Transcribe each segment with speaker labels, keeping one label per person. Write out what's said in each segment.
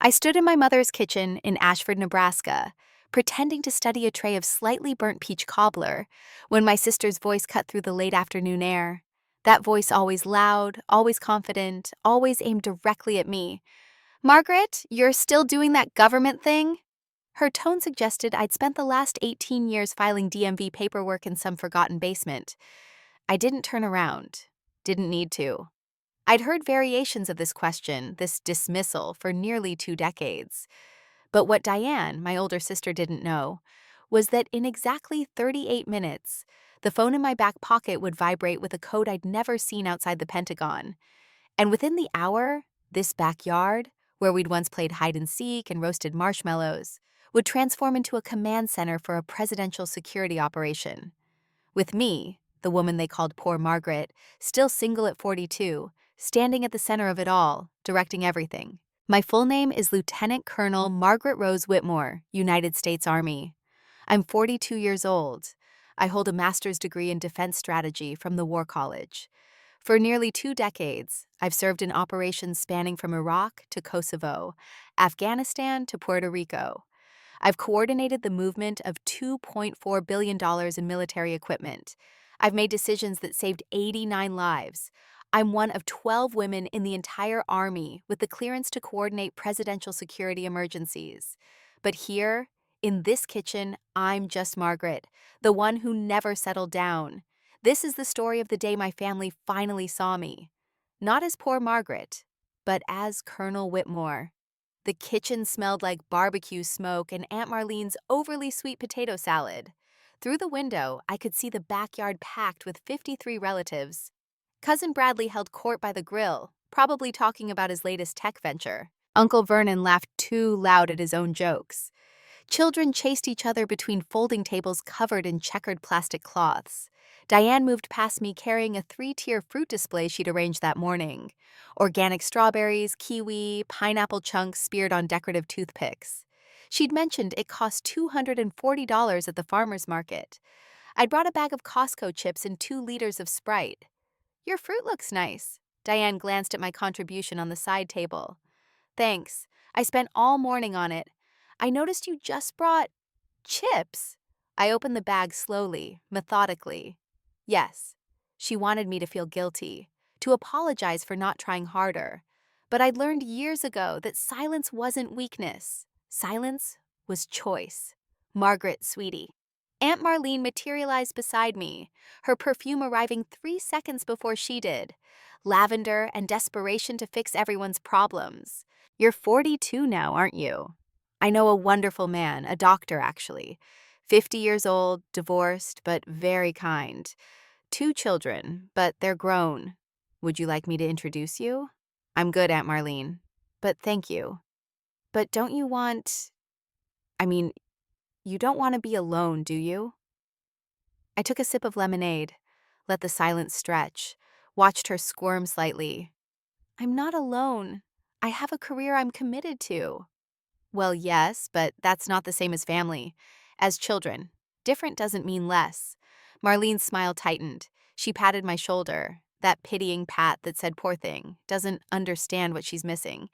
Speaker 1: I stood in my mother's kitchen in Ashford, Nebraska, pretending to study a tray of slightly burnt peach cobbler, when my sister's voice cut through the late afternoon air. That voice always loud, always confident, always aimed directly at me. "Margaret, you're still doing that government thing?" Her tone suggested I'd spent the last 18 years filing DMV paperwork in some forgotten basement. I didn't turn around. Didn't need to. I'd heard variations of this question, this dismissal, for nearly 2 decades. But what Diane, my older sister, didn't know was that in exactly 38 minutes, the phone in my back pocket would vibrate with a code I'd never seen outside the Pentagon. And within the hour, this backyard, where we'd once played hide and seek and roasted marshmallows, would transform into a command center for a presidential security operation. With me, the woman they called Poor Margaret, still single at 42, standing at the center of it all, directing everything. My full name is Lieutenant Colonel Margaret Rose Whitmore, United States Army. I'm 42 years old. I hold a master's degree in defense strategy from the War College. For nearly 2 decades, I've served in operations spanning from Iraq to Kosovo, Afghanistan to Puerto Rico. I've coordinated the movement of $2.4 billion in military equipment. I've made decisions that saved 89 lives. I'm one of 12 women in the entire Army with the clearance to coordinate presidential security emergencies. But here, in this kitchen, I'm just Margaret, the one who never settled down. This is the story of the day my family finally saw me. Not as Poor Margaret, but as Colonel Whitmore. The kitchen smelled like barbecue smoke and Aunt Marlene's overly sweet potato salad. Through the window, I could see the backyard packed with 53 relatives. Cousin Bradley held court by the grill, probably talking about his latest tech venture. Uncle Vernon laughed too loud at his own jokes. Children chased each other between folding tables covered in checkered plastic cloths. Diane moved past me carrying a 3-tier fruit display she'd arranged that morning. Organic strawberries, kiwi, pineapple chunks speared on decorative toothpicks. She'd mentioned it cost $240 at the farmer's market. I'd brought a bag of Costco chips and 2 liters of Sprite. "Your fruit looks nice." Diane glanced at my contribution on the side table. "Thanks. I spent all morning on it. I noticed you just brought chips." I opened the bag slowly, methodically. Yes, she wanted me to feel guilty, to apologize for not trying harder. But I'd learned years ago that silence wasn't weakness. Silence was choice. "Margaret, sweetie." Aunt Marlene materialized beside me, her perfume arriving 3 seconds before she did. Lavender and desperation to fix everyone's problems. "You're 42 now, aren't you?" "I know a wonderful man, a doctor actually. 50 years old, divorced, but very kind. 2 children, but they're grown. Would you like me to introduce you?" "I'm good, Aunt Marlene. But thank you." "But don't you want... I mean, you don't want to be alone, do you?" I took a sip of lemonade, let the silence stretch, watched her squirm slightly. "I'm not alone. I have a career I'm committed to." "Well, yes, but that's not the same as family. As children. Different doesn't mean less." Marlene's smile tightened. She patted my shoulder, that pitying pat that said, "Poor thing, doesn't understand what she's missing,"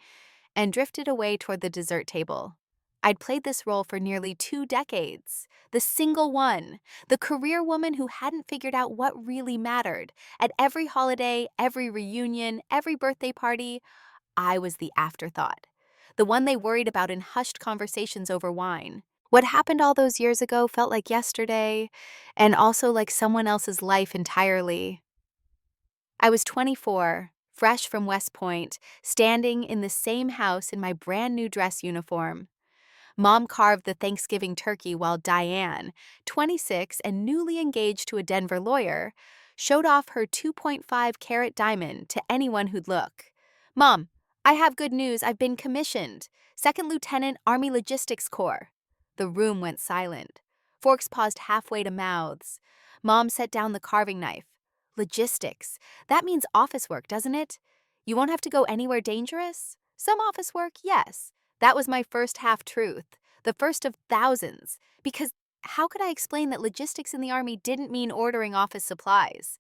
Speaker 1: and drifted away toward the dessert table. I'd played this role for nearly 2 decades. The single one, the career woman who hadn't figured out what really mattered. At every holiday, every reunion, every birthday party, I was the afterthought. The one they worried about in hushed conversations over wine. What happened all those years ago felt like yesterday, and also like someone else's life entirely. I was 24, fresh from West Point, standing in the same house in my brand new dress uniform. Mom carved the Thanksgiving turkey while Diane, 26 and newly engaged to a Denver lawyer, showed off her 2.5-carat diamond to anyone who'd look. "Mom, I have good news. I've been commissioned. Second Lieutenant, Army Logistics Corps." The room went silent. Forks paused halfway to mouths. Mom set down the carving knife. "Logistics. That means office work, doesn't it? You won't have to go anywhere dangerous?" "Some office work, yes." That was my first half-truth, the first of thousands, because how could I explain that logistics in the Army didn't mean ordering office supplies?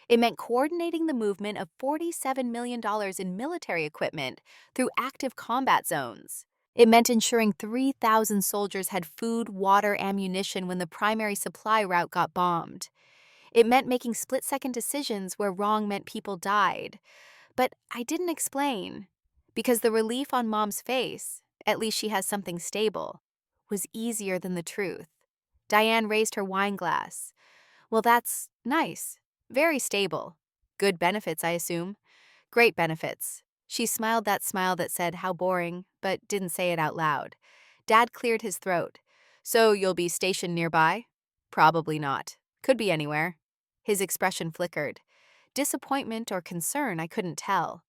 Speaker 1: It meant coordinating the movement of $47 million in military equipment through active combat zones. It meant ensuring 3,000 soldiers had food, water, ammunition when the primary supply route got bombed. It meant making split-second decisions where wrong meant people died. But I didn't explain, because the relief on Mom's face, at least she has something stable, was easier than the truth. Diane raised her wine glass. Well, that's nice. Very stable. Good benefits, I assume. Great benefits. She smiled that smile that said, "How boring," but didn't say it out loud. Dad cleared his throat. "So you'll be stationed nearby?" "Probably not. Could be anywhere." His expression flickered. Disappointment or concern, I couldn't tell.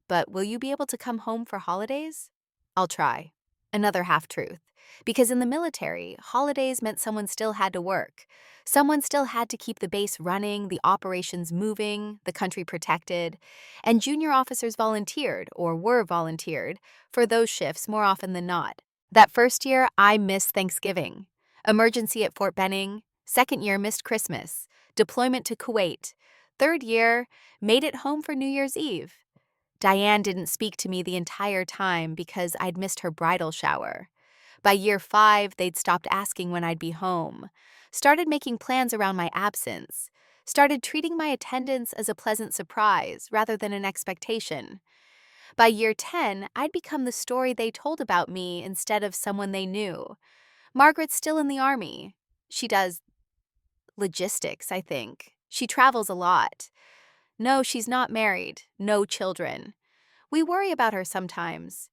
Speaker 1: "But will you be able to come home for holidays?" "I'll try." Another half-truth. Because in the military, holidays meant someone still had to work. Someone still had to keep the base running, the operations moving, the country protected. And junior officers volunteered, or were volunteered, for those shifts more often than not. That first year, I missed Thanksgiving. Emergency at Fort Benning. Second year, missed Christmas. Deployment to Kuwait. Third year, made it home for New Year's Eve. Diane didn't speak to me the entire time because I'd missed her bridal shower. By year 5, they'd stopped asking when I'd be home, started making plans around my absence, started treating my attendance as a pleasant surprise rather than an expectation. By year 10, I'd become the story they told about me instead of someone they knew. Margaret's still in the Army. She does logistics, I think. She travels a lot. No, she's not married. No children. We worry about her sometimes.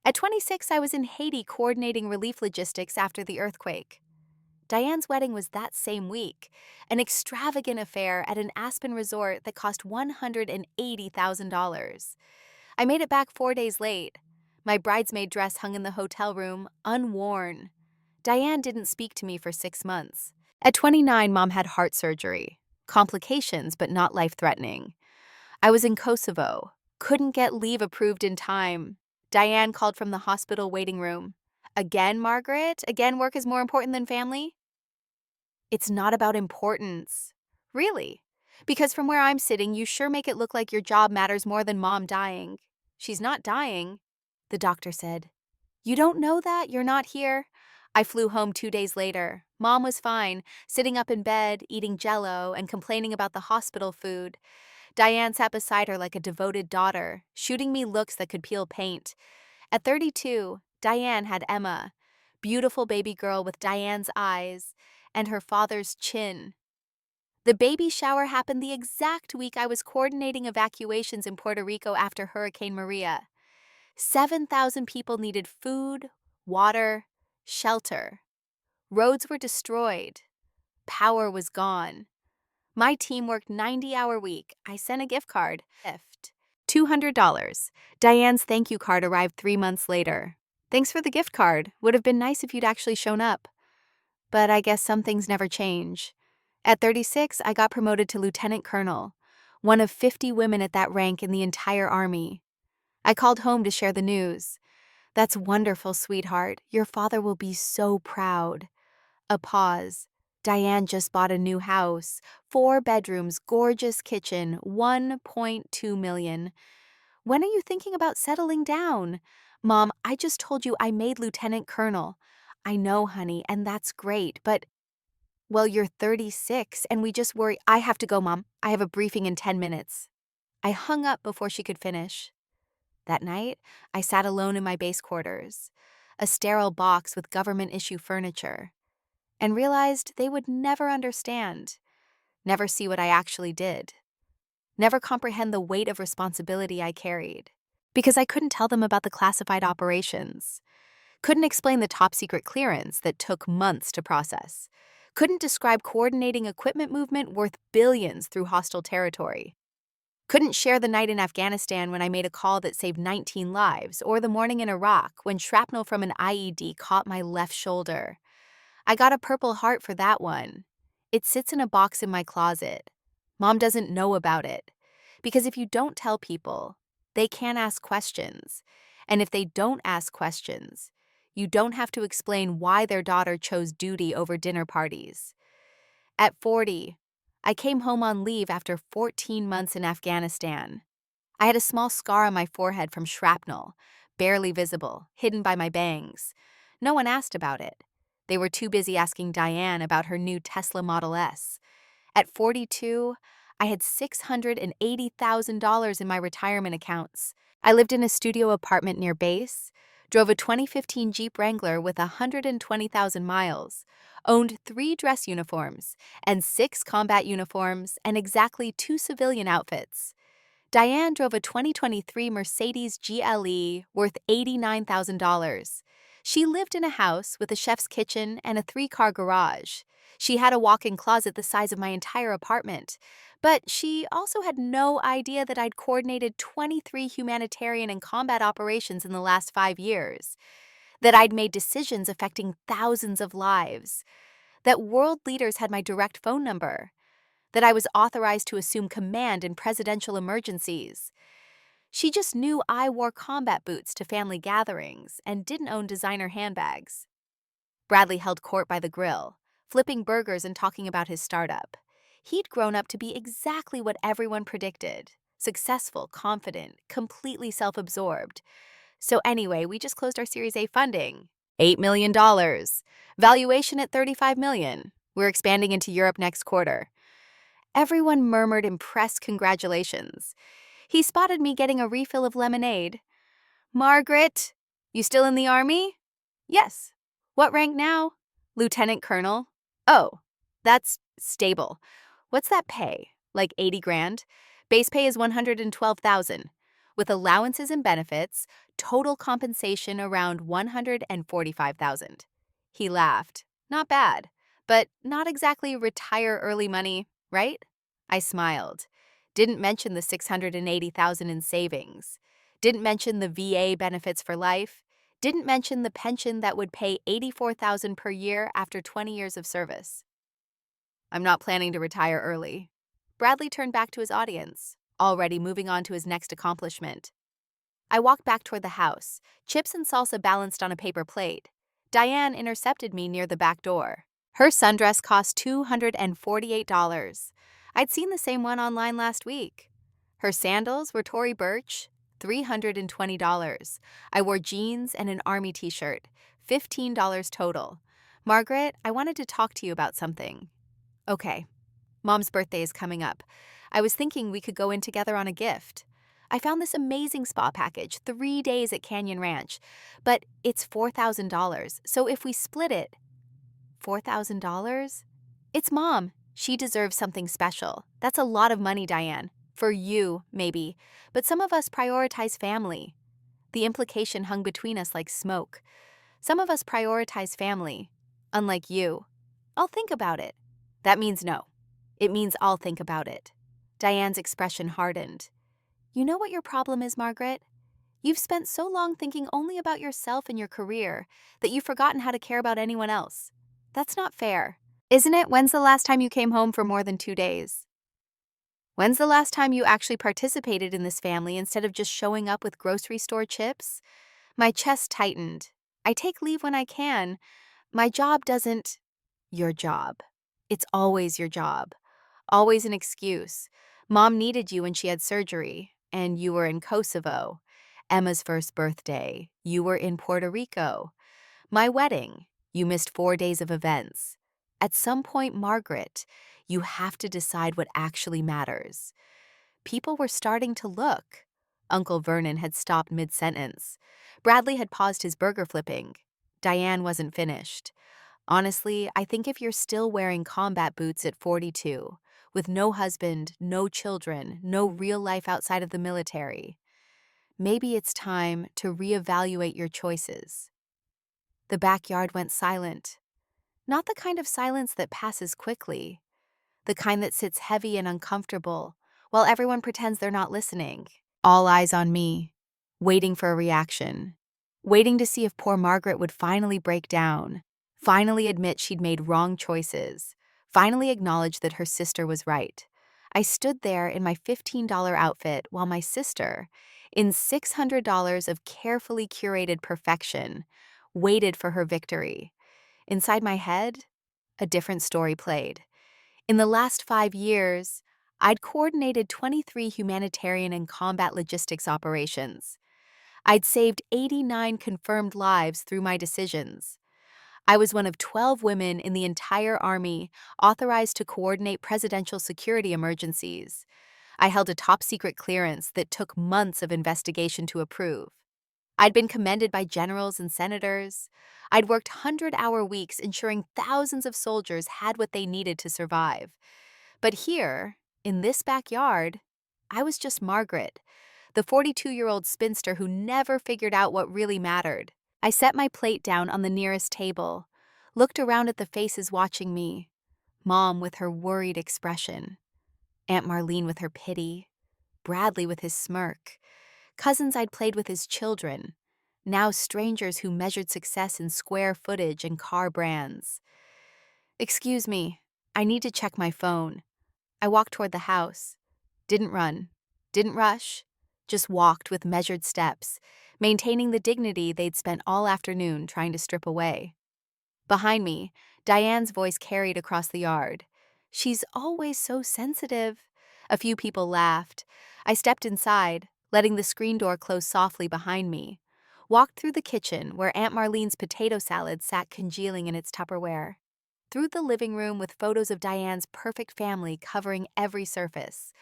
Speaker 1: At 26, I was in Haiti coordinating relief logistics after the earthquake. Diane's wedding was that same week, an extravagant affair at an Aspen resort that cost $180,000. I made it back 4 days late. My bridesmaid dress hung in the hotel room, unworn. Diane didn't speak to me for 6 months. At 29, Mom had heart surgery. Complications, but not life-threatening. I was in Kosovo. Couldn't get leave approved in time. Diane called from the hospital waiting room. "Again, Margaret? Again, work is more important than family?" "It's not about importance." "Really? Because from where I'm sitting, you sure make it look like your job matters more than Mom dying." "She's not dying," the doctor said. "You don't know that? You're not here?" I flew home 2 days later. Mom was fine, sitting up in bed, eating Jell-O, and complaining about the hospital food. Diane sat beside her like a devoted daughter, shooting me looks that could peel paint. At 32, Diane had Emma, beautiful baby girl with Diane's eyes and her father's chin. The baby shower happened the exact week I was coordinating evacuations in Puerto Rico after Hurricane Maria. 7,000 people needed food, water, shelter. Roads were destroyed. Power was gone. My team worked 90-hour week. I sent a gift card. Gift. $200. Diane's thank you card arrived 3 months later. "Thanks for the gift card. Would have been nice if you'd actually shown up." But I guess some things never change. At 36, I got promoted to Lieutenant Colonel, one of 50 women at that rank in the entire Army. I called home to share the news. "That's wonderful, sweetheart. Your father will be so proud." A pause. "Diane just bought a new house. 4 bedrooms, gorgeous kitchen, $1.2 million. When are you thinking about settling down?" "Mom, I just told you I made Lieutenant Colonel." "I know, honey, and that's great, but..." "Well, you're 36, and we just worry..." "I have to go, Mom. I have a briefing in 10 minutes. I hung up before she could finish. That night, I sat alone in my base quarters, a sterile box with government-issue furniture, and realized they would never understand, never see what I actually did, never comprehend the weight of responsibility I carried. Because I couldn't tell them about the classified operations, couldn't explain the top-secret clearance that took months to process, couldn't describe coordinating equipment movement worth billions through hostile territory, couldn't share the night in Afghanistan when I made a call that saved 19 lives, or the morning in Iraq when shrapnel from an IED caught my left shoulder. I got a Purple Heart for that one. It sits in a box in my closet. Mom doesn't know about it. Because if you don't tell people, they can't ask questions. And if they don't ask questions, you don't have to explain why their daughter chose duty over dinner parties. At 40, I came home on leave after 14 months in Afghanistan. I had a small scar on my forehead from shrapnel, barely visible, hidden by my bangs. No one asked about it. They were too busy asking Diane about her new Tesla Model S. At 42, I had $680,000 in my retirement accounts. I lived in a studio apartment near base, drove a 2015 Jeep Wrangler with 120,000 miles, owned 3 dress uniforms and 6 combat uniforms and exactly 2 civilian outfits. Diane drove a 2023 Mercedes GLE worth $89,000. She lived in a house with a chef's kitchen and a 3-car garage. She had a walk-in closet the size of my entire apartment. But she also had no idea that I'd coordinated 23 humanitarian and combat operations in the last 5 years, that I'd made decisions affecting thousands of lives, that world leaders had my direct phone number, that I was authorized to assume command in presidential emergencies. She just knew I wore combat boots to family gatherings and didn't own designer handbags. Bradley held court by the grill, flipping burgers and talking about his startup. He'd grown up to be exactly what everyone predicted: successful, confident, completely self-absorbed. So anyway, we just closed our Series A funding. $8 million. Valuation at $35 million. We're expanding into Europe next quarter. Everyone murmured impressed congratulations. He spotted me getting a refill of lemonade. "Margaret, you still in the Army?" "Yes." "What rank now?" "Lieutenant Colonel." "Oh, that's stable. What's that pay? Like 80 grand? Base pay is 112,000. With allowances and benefits, total compensation around 145,000. He laughed. "Not bad, but not exactly retire early money, right?" I smiled. Didn't mention the 680,000 in savings. Didn't mention the VA benefits for life. Didn't mention the pension that would pay 84,000 per year after 20 years of service. "I'm not planning to retire early." Bradley turned back to his audience, already moving on to his next accomplishment. I walked back toward the house, chips and salsa balanced on a paper plate. Diane intercepted me near the back door. Her sundress cost $248. I'd seen the same one online last week. Her sandals were Tory Burch, $320. I wore jeans and an army t-shirt, $15 total. "Margaret, I wanted to talk to you about something." "Okay." "Mom's birthday is coming up. I was thinking we could go in together on a gift. I found this amazing spa package, 3 days at Canyon Ranch, but it's $4,000, so if we split it..." $4,000? "It's Mom. She deserves something special. That's a lot of money, Diane. For you, maybe, but some of us prioritize family." The implication hung between us like smoke. Some of us prioritize family, unlike you. "I'll think about it." "That means no." "It means I'll think about it." Diane's expression hardened. "You know what your problem is, Margaret? You've spent so long thinking only about yourself and your career that you've forgotten how to care about anyone else. That's not fair. Isn't it? When's the last time you came home for more than 2 days? When's the last time you actually participated in this family instead of just showing up with grocery store chips?" My chest tightened. "I take leave when I can. My job doesn't..." "Your job. It's always your job. Always an excuse. Mom needed you when she had surgery, and you were in Kosovo. Emma's first birthday, you were in Puerto Rico. My wedding, you missed 4 days of events. At some point, Margaret, you have to decide what actually matters." People were starting to look. Uncle Vernon had stopped mid-sentence. Bradley had paused his burger flipping. Diane wasn't finished. "Honestly, I think if you're still wearing combat boots at 42, with no husband, no children, no real life outside of the military, maybe it's time to reevaluate your choices." The backyard went silent. Not the kind of silence that passes quickly, the kind that sits heavy and uncomfortable while everyone pretends they're not listening. All eyes on me, waiting for a reaction, waiting to see if poor Margaret would finally break down, finally admit she'd made wrong choices, finally acknowledge that her sister was right. I stood there in my $15 outfit while my sister, in $600 of carefully curated perfection, waited for her victory. Inside my head, a different story played. In the last 5 years, I'd coordinated 23 humanitarian and combat logistics operations. I'd saved 89 confirmed lives through my decisions. I was one of 12 women in the entire Army authorized to coordinate presidential security emergencies. I held a top-secret clearance that took months of investigation to approve. I'd been commended by generals and senators. I'd worked 100-hour weeks ensuring thousands of soldiers had what they needed to survive. But here, in this backyard, I was just Margaret, the 42-year-old spinster who never figured out what really mattered. I set my plate down on the nearest table, looked around at the faces watching me. Mom with her worried expression, Aunt Marlene with her pity, Bradley with his smirk, cousins I'd played with as children, now strangers who measured success in square footage and car brands. "Excuse me, I need to check my phone." I walked toward the house. Didn't run, didn't rush, just walked with measured steps, maintaining the dignity they'd spent all afternoon trying to strip away. Behind me, Diane's voice carried across the yard. "She's always so sensitive." A few people laughed. I stepped inside, letting the screen door close softly behind me. Walked through the kitchen where Aunt Marlene's potato salad sat congealing in its Tupperware. Through the living room with photos of Diane's perfect family covering every surface.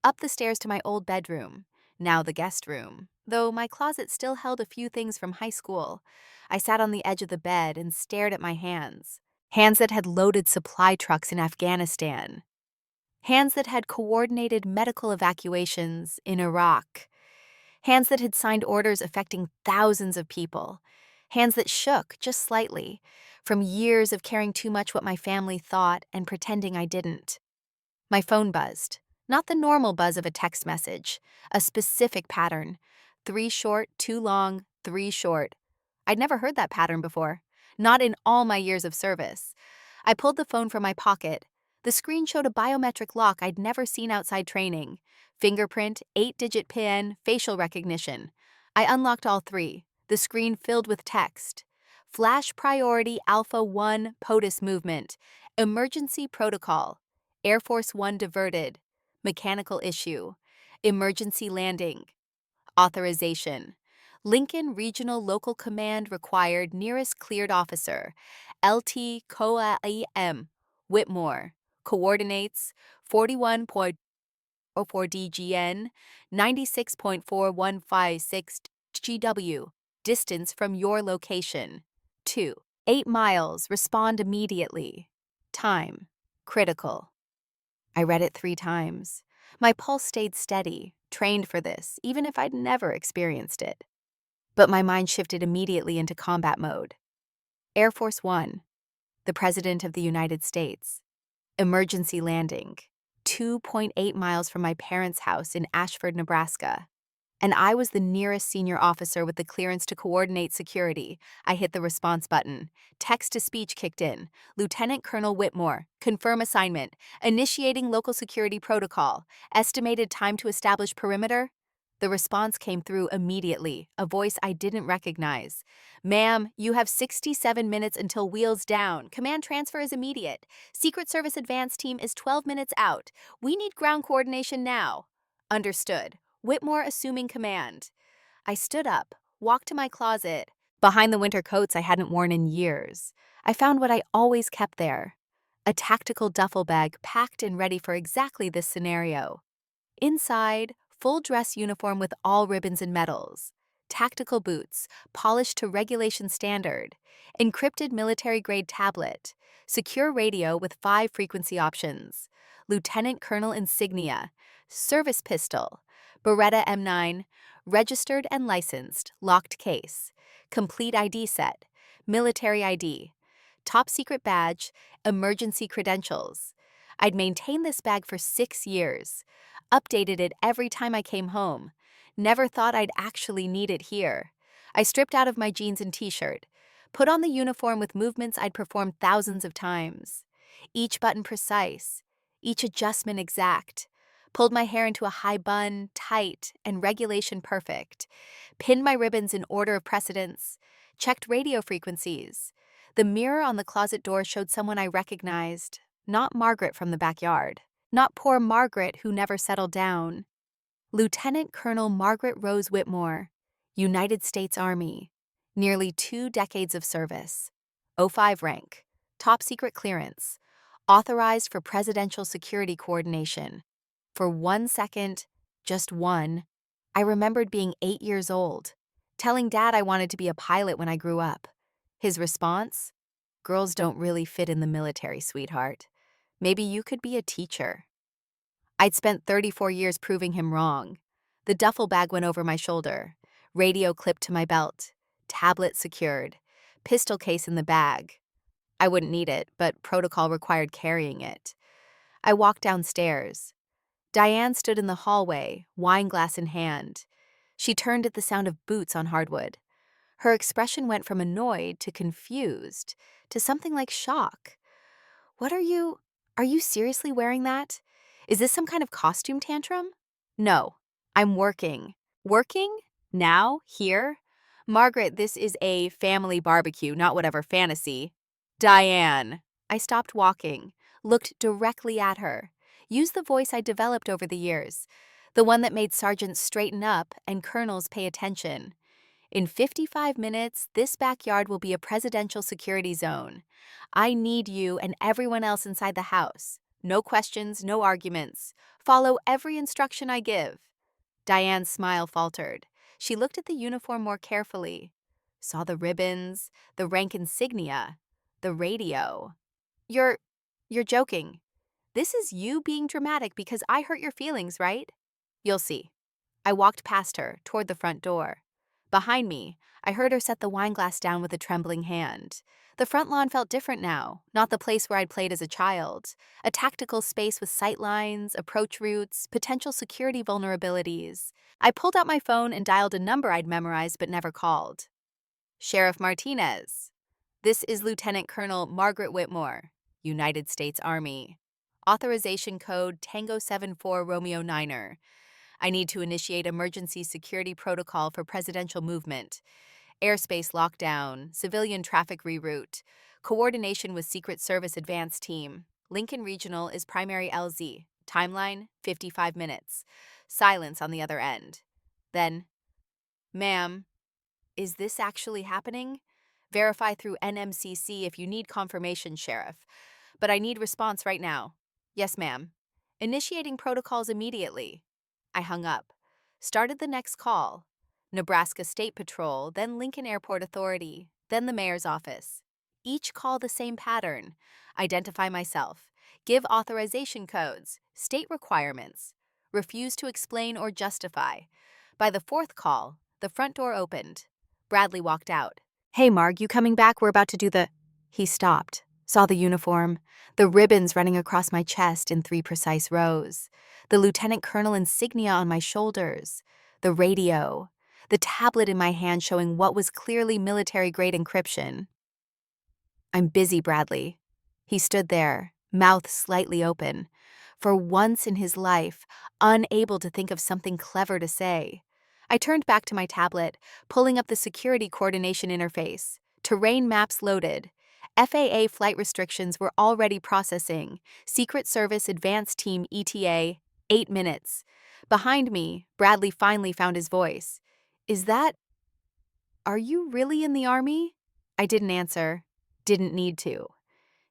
Speaker 1: Up the stairs to my old bedroom, now the guest room, though my closet still held a few things from high school. I sat on the edge of the bed and stared at my hands. Hands that had loaded supply trucks in Afghanistan. Hands that had coordinated medical evacuations in Iraq. Hands that had signed orders affecting thousands of people. Hands that shook just slightly from years of caring too much what my family thought and pretending I didn't. My phone buzzed. Not the normal buzz of a text message, a specific pattern. 3 short, 2 long, 3 short. I'd never heard that pattern before, not in all my years of service. I pulled the phone from my pocket. The screen showed a biometric lock I'd never seen outside training. Fingerprint, 8-digit PIN, facial recognition. I unlocked all 3, the screen filled with text. Flash Priority Alpha 1 POTUS movement. Emergency protocol. Air Force One diverted. Mechanical issue. Emergency landing. Authorization. Lincoln Regional Local Command required nearest cleared officer. LT COA EM. Whitmore. Coordinates 41.04 DGN, 96.4156 GW. Distance from your location. 2. 8 miles. Respond immediately. Time. Critical. I read it 3 times. My pulse stayed steady, trained for this, even if I'd never experienced it. But my mind shifted immediately into combat mode. Air Force One, the President of the United States. Emergency landing, 2.8 miles from my parents' house in Ashford, Nebraska. And I was the nearest senior officer with the clearance to coordinate security. I hit the response button. Text-to-speech kicked in. Lieutenant Colonel Whitmore. Confirm assignment. Initiating local security protocol. Estimated time to establish perimeter? The response came through immediately, a voice I didn't recognize. "Ma'am, you have 67 minutes until wheels down. Command transfer is immediate. Secret Service advance team is 12 minutes out. We need ground coordination now." Understood. Whitmore assuming command. I stood up, walked to my closet. Behind the winter coats I hadn't worn in years, I found what I always kept there. A tactical duffel bag packed and ready for exactly this scenario. Inside, full dress uniform with all ribbons and medals. Tactical boots, polished to regulation standard. Encrypted military-grade tablet. Secure radio with 5 frequency options. Lieutenant Colonel insignia. Service pistol. Beretta M9, registered and licensed, locked case, complete ID set, military ID, top secret badge, emergency credentials. I'd maintained this bag for 6 years, updated it every time I came home, never thought I'd actually need it here. I stripped out of my jeans and t-shirt, put on the uniform with movements I'd performed thousands of times, each button precise, each adjustment exact. Pulled my hair into a high bun, tight, and regulation perfect. Pinned my ribbons in order of precedence. Checked radio frequencies. The mirror on the closet door showed someone I recognized. Not Margaret from the backyard. Not poor Margaret who never settled down. Lieutenant Colonel Margaret Rose Whitmore, United States Army. Nearly 2 decades of service. '05 rank. Top secret clearance. Authorized for presidential security coordination. For 1 second, just one, I remembered being 8 years old, telling Dad I wanted to be a pilot when I grew up. His response? Girls don't really fit in the military, sweetheart. Maybe you could be a teacher. I'd spent 34 years proving him wrong. The duffel bag went over my shoulder, radio clipped to my belt, tablet secured, pistol case in the bag. I wouldn't need it, but protocol required carrying it. I walked downstairs. Diane stood in the hallway, wine glass in hand. She turned at the sound of boots on hardwood. Her expression went from annoyed to confused to something like shock. Are you seriously wearing that? Is this some kind of costume tantrum? No, I'm working. Working? Now? Here? Margaret, this is a family barbecue, not whatever fantasy. Diane. I stopped walking, looked directly at her, used the voice I developed over the years, the one that made sergeants straighten up and colonels pay attention. In 55 minutes, this backyard will be a presidential security zone. I need you and everyone else inside the house. No questions, no arguments. Follow every instruction I give. Diane's smile faltered. She looked at the uniform more carefully. Saw the ribbons, the rank insignia, the radio. You're joking. This is you being dramatic because I hurt your feelings, right? You'll see. I walked past her, toward the front door. Behind me, I heard her set the wine glass down with a trembling hand. The front lawn felt different now, not the place where I'd played as a child. A tactical space with sight lines, approach routes, potential security vulnerabilities. I pulled out my phone and dialed a number I'd memorized but never called. Sheriff Martinez. This is Lieutenant Colonel Margaret Whitmore, United States Army. Authorization code Tango 74 Romeo 9er. I need to initiate emergency security protocol for presidential movement. Airspace lockdown, civilian traffic reroute, coordination with Secret Service advance team. Lincoln Regional is primary LZ. Timeline, 55 minutes. Silence on the other end. Then, ma'am, is this actually happening? Verify through NMCC if you need confirmation, Sheriff. But I need response right now. Yes, ma'am. Initiating protocols immediately. I hung up. Started the next call. Nebraska State Patrol, then Lincoln Airport Authority, then the mayor's office. Each call the same pattern. Identify myself. Give authorization codes. State requirements. Refuse to explain or justify. By the 4th call, the front door opened. Bradley walked out. Hey, Marg, you coming back? We're about to do the... He stopped. Saw the uniform, the ribbons running across my chest in 3 precise rows, the lieutenant colonel insignia on my shoulders, the radio, the tablet in my hand showing what was clearly military-grade encryption. I'm busy, Bradley. He stood there, mouth slightly open, for once in his life, unable to think of something clever to say. I turned back to my tablet, pulling up the security coordination interface. Terrain maps loaded. FAA flight restrictions were already processing. Secret Service Advanced Team ETA, 8 minutes. Behind me, Bradley finally found his voice. Are you really in the Army? I didn't answer. Didn't need to.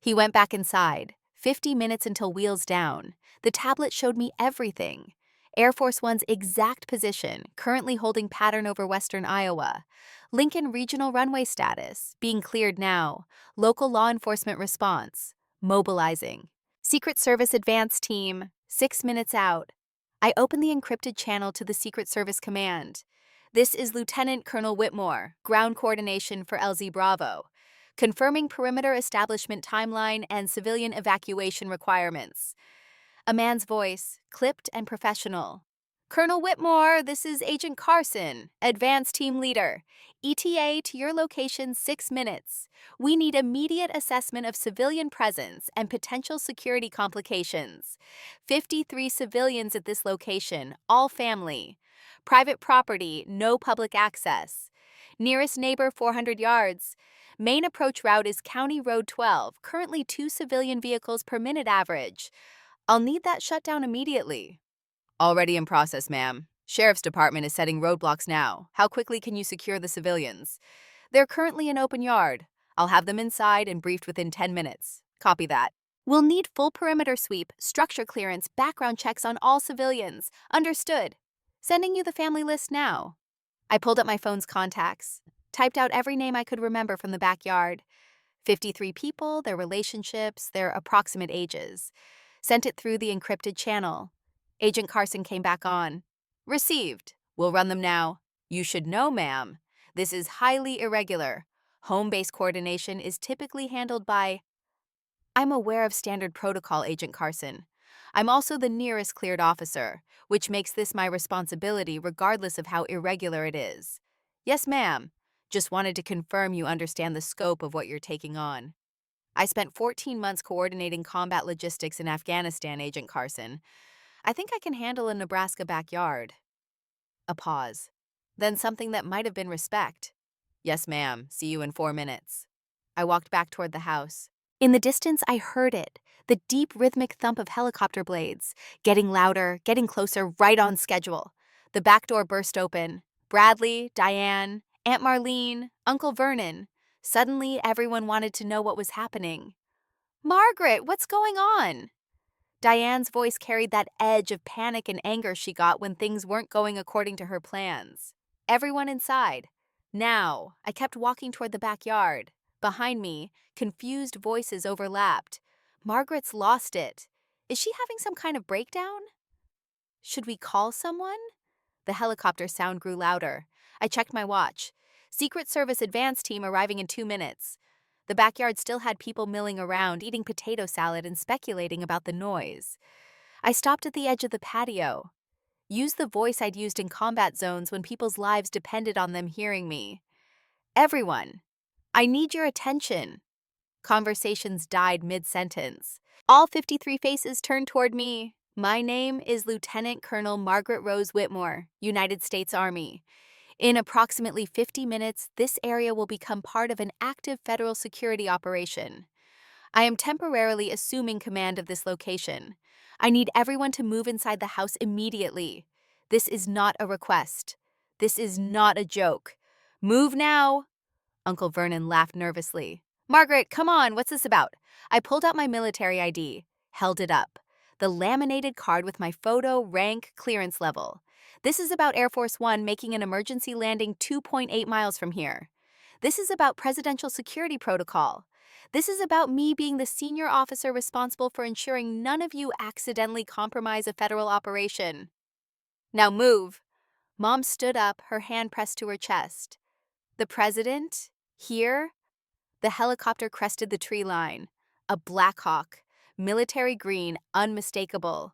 Speaker 1: He went back inside. 50 minutes until wheels down. The tablet showed me everything. Air Force One's exact position, currently holding pattern over western Iowa. Lincoln Regional runway status, being cleared now. Local law enforcement response, mobilizing. Secret Service advance team, 6 minutes out. I opened the encrypted channel to the Secret Service command. This is Lieutenant Colonel Whitmore, ground coordination for LZ Bravo. Confirming perimeter establishment timeline and civilian evacuation requirements. A man's voice, clipped and professional. Colonel Whitmore, this is Agent Carson, Advance Team Leader. ETA to your location 6 minutes. We need immediate assessment of civilian presence and potential security complications. 53 civilians at this location, all family. Private property, no public access. Nearest neighbor 400 yards. Main approach route is County Road 12, currently 2 civilian vehicles per minute average. I'll need that shut down immediately. Already in process, ma'am. Sheriff's Department is setting roadblocks now. How quickly can you secure the civilians? They're currently in open yard. I'll have them inside and briefed within 10 minutes. Copy that. We'll need full perimeter sweep, structure clearance, background checks on all civilians. Understood. Sending you the family list now. I pulled up my phone's contacts, typed out every name I could remember from the backyard. 53 people, their relationships, their approximate ages. Sent it through the encrypted channel. Agent Carson came back on. Received. We'll run them now. You should know, ma'am. This is highly irregular. Home-based coordination is typically handled by... I'm aware of standard protocol, Agent Carson. I'm also the nearest cleared officer, which makes this my responsibility regardless of how irregular it is. Yes, ma'am. Just wanted to confirm you understand the scope of what you're taking on. I spent 14 months coordinating combat logistics in Afghanistan, Agent Carson. I think I can handle a Nebraska backyard. A pause. Then something that might have been respect. Yes, ma'am. See you in 4 minutes. I walked back toward the house. In the distance, I heard it, the deep rhythmic thump of helicopter blades, getting louder, getting closer, right on schedule. The back door burst open. Bradley, Diane, Aunt Marlene, Uncle Vernon. Suddenly, everyone wanted to know what was happening. Margaret, what's going on? Diane's voice carried that edge of panic and anger she got when things weren't going according to her plans. Everyone inside. Now, I kept walking toward the backyard. Behind me, confused voices overlapped. Margaret's lost it. Is she having some kind of breakdown? Should we call someone? The helicopter sound grew louder. I checked my watch. Secret Service advance team arriving in 2 minutes. The backyard still had people milling around, eating potato salad and speculating about the noise. I stopped at the edge of the patio. Used the voice I'd used in combat zones when people's lives depended on them hearing me. Everyone, I need your attention. Conversations died mid-sentence. All 53 faces turned toward me. My name is Lieutenant Colonel Margaret Rose Whitmore, United States Army. In approximately 50 minutes, this area will become part of an active federal security operation. I am temporarily assuming command of this location. I need everyone to move inside the house immediately. This is not a request. This is not a joke. Move now. Uncle Vernon laughed nervously. Margaret, come on, what's this about? I pulled out my military ID, held it up. The laminated card with my photo, rank, clearance level. This is about Air Force One making an emergency landing 2.8 miles from here. This is about presidential security protocol. This is about me being the senior officer responsible for ensuring none of you accidentally compromise a federal operation. Now move. Mom stood up, her hand pressed to her chest. The president? Here? The helicopter crested the tree line. A Black Hawk. Military green, unmistakable.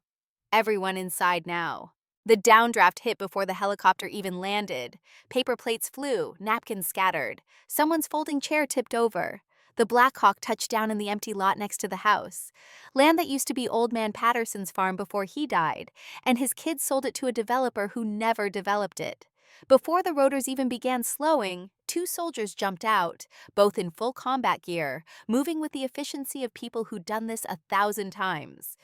Speaker 1: Everyone inside now. The downdraft hit before the helicopter even landed. Paper plates flew, napkins scattered. Someone's folding chair tipped over. The Black Hawk touched down in the empty lot next to the house. Land that used to be Old Man Patterson's farm before he died, and his kids sold it to a developer who never developed it. Before the rotors even began slowing, 2 soldiers jumped out, both in full combat gear, moving with the efficiency of people who'd done this 1,000 times.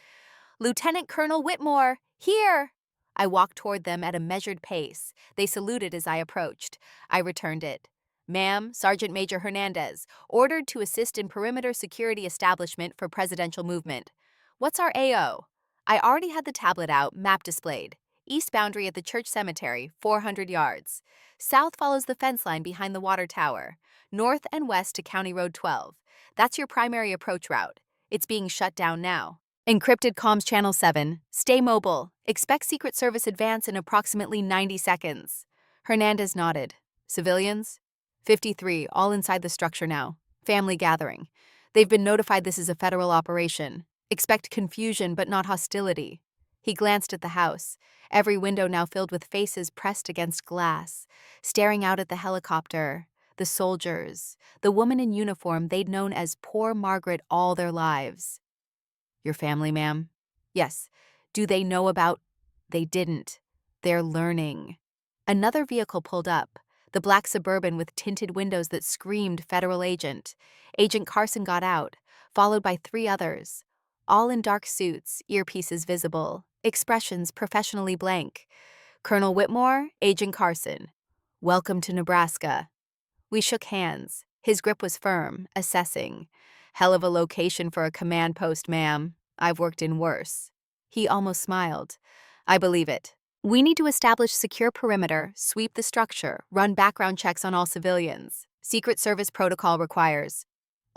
Speaker 1: Lieutenant Colonel Whitmore, here! I walked toward them at a measured pace. They saluted as I approached. I returned it. Ma'am, Sergeant Major Hernandez, ordered to assist in perimeter security establishment for presidential movement. What's our AO? I already had the tablet out, map displayed. East boundary at the church cemetery, 400 yards. South follows the fence line behind the water tower. North and west to County Road 12. That's your primary approach route. It's being shut down now. Encrypted comms channel 7. Stay mobile. Expect Secret Service advance in approximately 90 seconds. Hernandez nodded. Civilians? 53, all inside the structure now. Family gathering. They've been notified this is a federal operation. Expect confusion but not hostility. He glanced at the house, every window now filled with faces pressed against glass, staring out at the helicopter, the soldiers, the woman in uniform they'd known as Poor Margaret all their lives. Your family, ma'am? Yes. Do they know about... They didn't. They're learning. Another vehicle pulled up. the black Suburban with tinted windows that screamed federal agent. Agent Carson got out, followed by 3 others, all in dark suits, earpieces visible, expressions professionally blank. Colonel Whitmore, Agent Carson. Welcome to Nebraska. We shook hands. His grip was firm, assessing. Hell of a location for a command post, ma'am. I've worked in worse. He almost smiled. I believe it. We need to establish secure perimeter, sweep the structure, run background checks on all civilians. Secret Service protocol requires.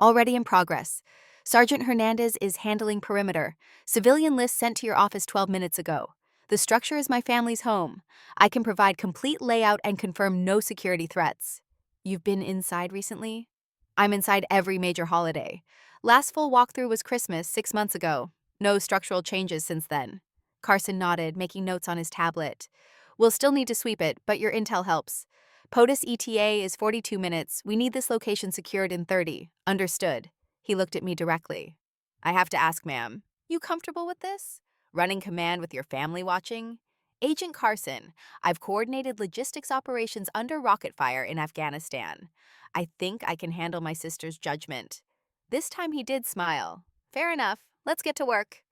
Speaker 1: Already in progress. Sergeant Hernandez is handling perimeter. Civilian list sent to your office 12 minutes ago. The structure is my family's home. I can provide complete layout and confirm no security threats. You've been inside recently? I'm inside every major holiday. Last full walkthrough was Christmas 6 months ago. No structural changes since then. Carson nodded, making notes on his tablet. We'll still need to sweep it, but your intel helps. POTUS ETA is 42 minutes. We need this location secured in 30. Understood. He looked at me directly. I have to ask, ma'am, you comfortable with this? Running command with your family watching? Agent Carson, I've coordinated logistics operations under rocket fire in Afghanistan. I think I can handle my sister's judgment. This time he did smile. Fair enough. Let's get to work.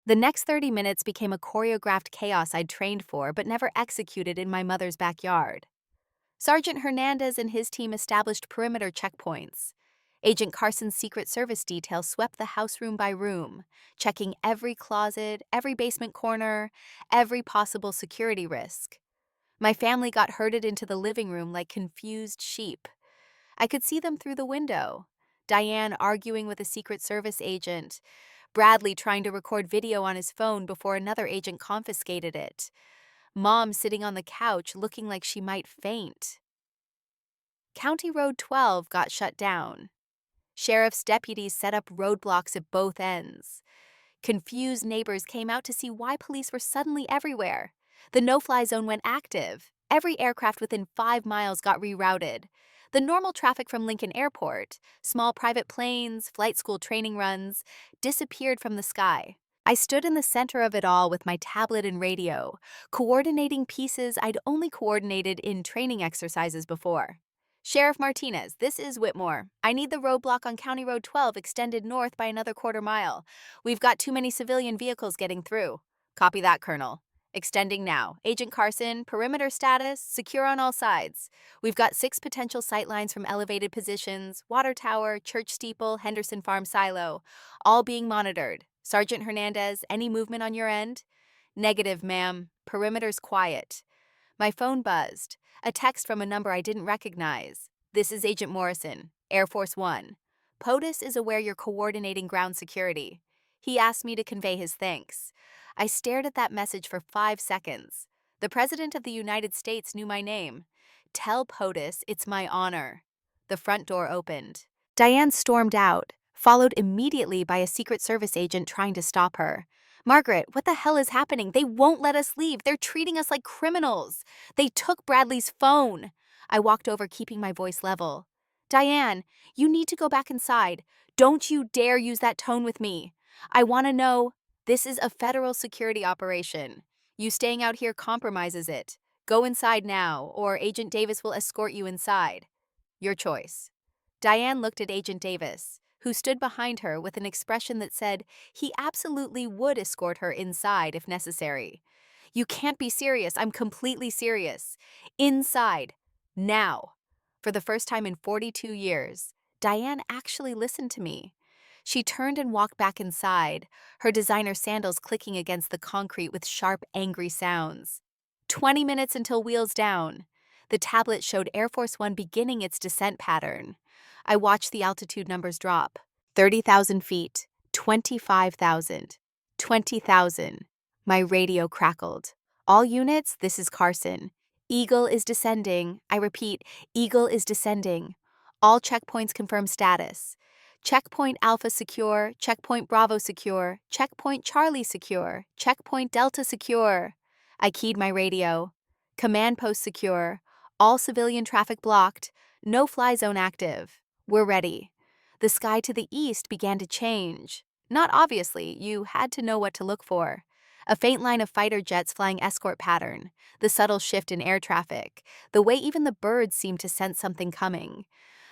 Speaker 1: The next 30 minutes became a choreographed chaos I'd trained for but never executed in my mother's backyard. Sergeant Hernandez and his team established perimeter checkpoints. Agent Carson's Secret Service detail swept the house room by room, checking every closet, every basement corner, every possible security risk. My family got herded into the living room like confused sheep. I could see them through the window. Diane arguing with a Secret Service agent, Bradley trying to record video on his phone before another agent confiscated it. Mom sitting on the couch looking like she might faint. County Road 12 got shut down. Sheriff's deputies set up roadblocks at both ends. Confused neighbors came out to see why police were suddenly everywhere. The no-fly zone went active. Every aircraft within 5 miles got rerouted. The normal traffic from Lincoln Airport, small private planes, flight school training runs, disappeared from the sky. I stood in the center of it all with my tablet and radio, coordinating pieces I'd only coordinated in training exercises before. Sheriff Martinez, this is Whitmore. I need the roadblock on County Road 12 extended north by another quarter mile. We've got too many civilian vehicles getting through. Copy that, Colonel. Extending now. Agent Carson, perimeter status, secure on all sides. We've got 6 potential sightlines from elevated positions, water tower, church steeple, Henderson Farm silo, all being monitored. Sergeant Hernandez, any movement on your end? Negative, ma'am. Perimeter's quiet. My phone buzzed. A text from a number I didn't recognize. This is Agent Morrison, Air Force One. POTUS is aware you're coordinating ground security. He asked me to convey his thanks. I stared at that message for 5 seconds. The President of the United States knew my name. Tell POTUS it's my honor. The front door opened. Diane stormed out, followed immediately by a Secret Service agent trying to stop her. Margaret, what the hell is happening? They won't let us leave. They're treating us like criminals. They took Bradley's phone. I walked over, keeping my voice level. Diane, you need to go back inside. Don't you dare use that tone with me. I want to know, this is a federal security operation. You staying out here compromises it. Go inside now, or Agent Davis will escort you inside. Your choice. Diane looked at Agent Davis, who stood behind her with an expression that said he absolutely would escort her inside if necessary. You can't be serious. I'm completely serious. Inside. Now. For the first time in 42 years, Diane actually listened to me. She turned and walked back inside, her designer sandals clicking against the concrete with sharp, angry sounds. 20 minutes until wheels down. The tablet showed Air Force One beginning its descent pattern. I watched the altitude numbers drop. 30,000 feet, 25,000, 20,000. My radio crackled. All units, this is Carson. Eagle is descending. I repeat, Eagle is descending. All checkpoints confirm status. Checkpoint Alpha secure, Checkpoint Bravo secure, Checkpoint Charlie secure, Checkpoint Delta secure. I keyed my radio. Command post secure. All civilian traffic blocked. No fly zone active. We're ready. The sky to the east began to change. Not obviously, you had to know what to look for. A faint line of fighter jets flying escort pattern, the subtle shift in air traffic, the way even the birds seemed to sense something coming.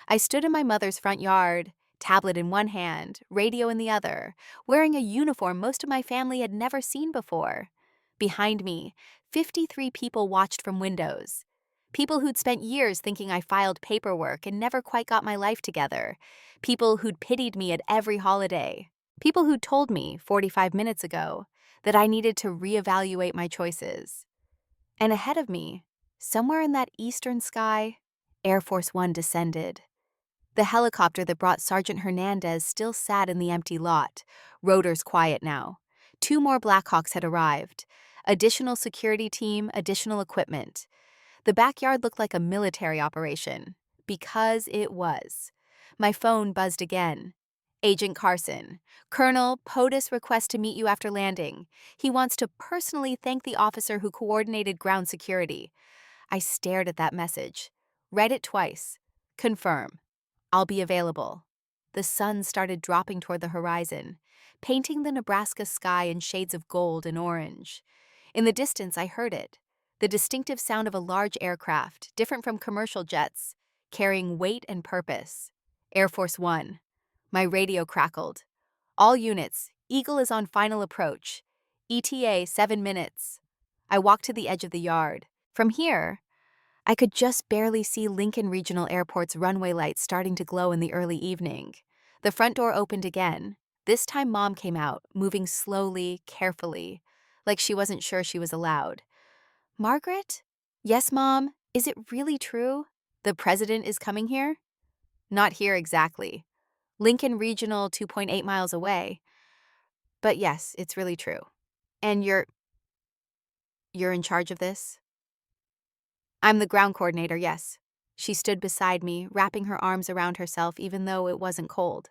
Speaker 1: I stood in my mother's front yard, tablet in one hand, radio in the other, wearing a uniform most of my family had never seen before. Behind me, 53 people watched from windows. People who'd spent years thinking I filed paperwork and never quite got my life together. People who'd pitied me at every holiday. People who'd told me, 45 minutes ago, that I needed to reevaluate my choices. And ahead of me, somewhere in that eastern sky, Air Force One descended. The helicopter that brought Sergeant Hernandez still sat in the empty lot, rotors quiet now. 2 more Blackhawks had arrived. Additional security team, additional equipment. The backyard looked like a military operation. Because it was. My phone buzzed again. Agent Carson, Colonel, POTUS requests to meet you after landing. He wants to personally thank the officer who coordinated ground security. I stared at that message. Read it twice. Confirm. I'll be available. The sun started dropping toward the horizon, painting the Nebraska sky in shades of gold and orange. In the distance, I heard it. The distinctive sound of a large aircraft, different from commercial jets, carrying weight and purpose. Air Force One. My radio crackled. All units, Eagle is on final approach. ETA 7 minutes. I walked to the edge of the yard. From here, I could just barely see Lincoln Regional Airport's runway lights starting to glow in the early evening. The front door opened again. This time Mom came out, moving slowly, carefully, like she wasn't sure she was allowed. Margaret? Yes, Mom. Is it really true? The president is coming here? Not here exactly. Lincoln Regional 2.8 miles away. But yes, it's really true. And you're in charge of this? I'm the ground coordinator, yes. She stood beside me, wrapping her arms around herself even though it wasn't cold.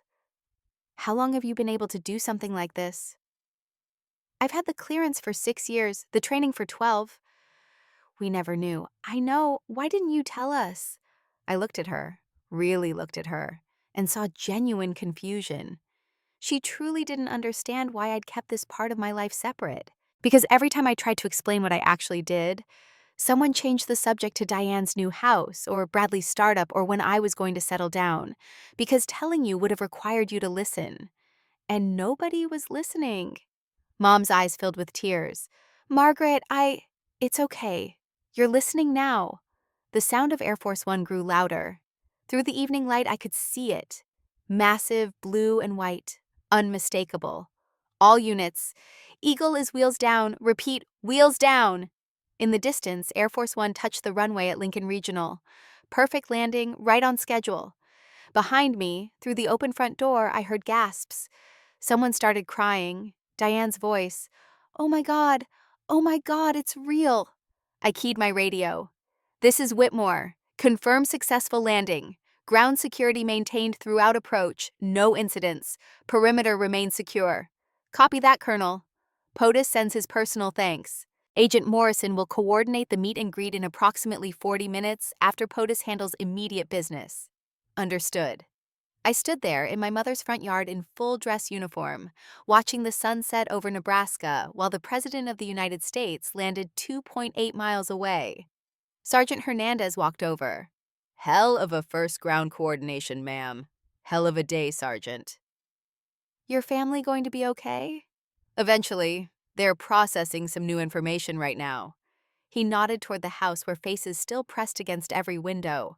Speaker 1: How long have you been able to do something like this? I've had the clearance for 6 years, the training for 12. We never knew. I know. Why didn't you tell us? I looked at her, really looked at her, and saw genuine confusion. She truly didn't understand why I'd kept this part of my life separate. Because every time I tried to explain what I actually did, someone changed the subject to Diane's new house, or Bradley's startup, or when I was going to settle down, because telling you would have required you to listen. And nobody was listening. Mom's eyes filled with tears. Margaret, it's okay. You're listening now. The sound of Air Force One grew louder. Through the evening light, I could see it. Massive, blue and white, unmistakable. All units. Eagle is wheels down. Repeat, wheels down. In the distance, Air Force One touched the runway at Lincoln Regional. Perfect landing, right on schedule. Behind me, through the open front door, I heard gasps. Someone started crying. Diane's voice. Oh my God, it's real. I keyed my radio. This is Whitmore. Confirm successful landing. Ground security maintained throughout approach. No incidents. Perimeter remains secure. Copy that, Colonel. POTUS sends his personal thanks. Agent Morrison will coordinate the meet and greet in approximately 40 minutes after POTUS handles immediate business. Understood. I stood there in my mother's front yard in full dress uniform, watching the sunset over Nebraska while the President of the United States landed 2.8 miles away. Sergeant Hernandez walked over. Hell of a first ground coordination, ma'am. Hell of a day, Sergeant. Your family going to be okay? Eventually. They're processing some new information right now. He nodded toward the house where faces still pressed against every window.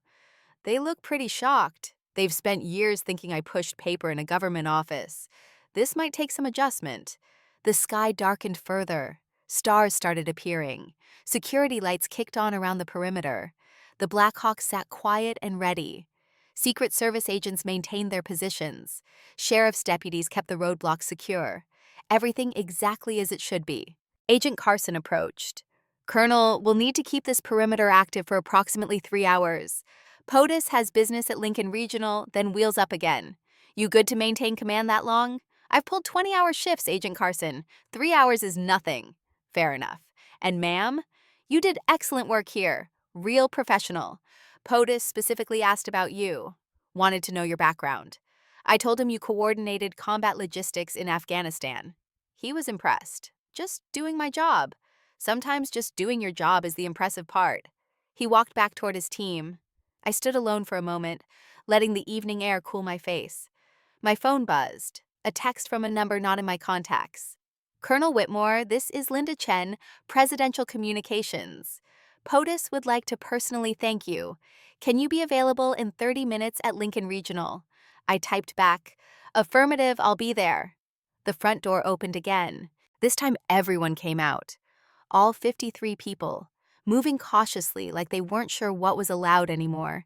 Speaker 1: They look pretty shocked. They've spent years thinking I pushed paper in a government office. This might take some adjustment. The sky darkened further. Stars started appearing. Security lights kicked on around the perimeter. The Blackhawks sat quiet and ready. Secret Service agents maintained their positions. Sheriff's deputies kept the roadblocks secure. Everything exactly as it should be. Agent Carson approached. Colonel, we'll need to keep this perimeter active for approximately 3 hours. POTUS has business at Lincoln Regional, then wheels up again. You good to maintain command that long? I've pulled 20-hour shifts, Agent Carson. 3 hours is nothing. Fair enough. And ma'am, you did excellent work here. Real professional. POTUS specifically asked about you. Wanted to know your background. I told him you coordinated combat logistics in Afghanistan. He was impressed. just doing my job. Sometimes just doing your job is the impressive part. He walked back toward his team. I stood alone for a moment, letting the evening air cool my face. My phone buzzed, a text from a number not in my contacts. Colonel Whitmore, this is Linda Chen, Presidential Communications. POTUS would like to personally thank you. Can you be available in 30 minutes at Lincoln Regional? I typed back, affirmative, I'll be there. The front door opened again. This time everyone came out. All 53 people, moving cautiously like they weren't sure what was allowed anymore.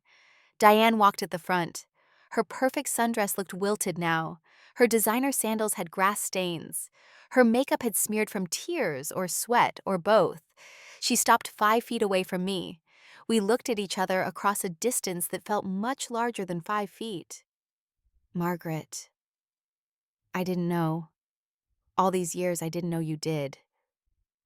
Speaker 1: Diane walked at the front. Her perfect sundress looked wilted now. Her designer sandals had grass stains. Her makeup had smeared from tears or sweat or both. She stopped 5 feet away from me. We looked at each other across a distance that felt much larger than 5 feet. Margaret. I didn't know. All these years I didn't know you did.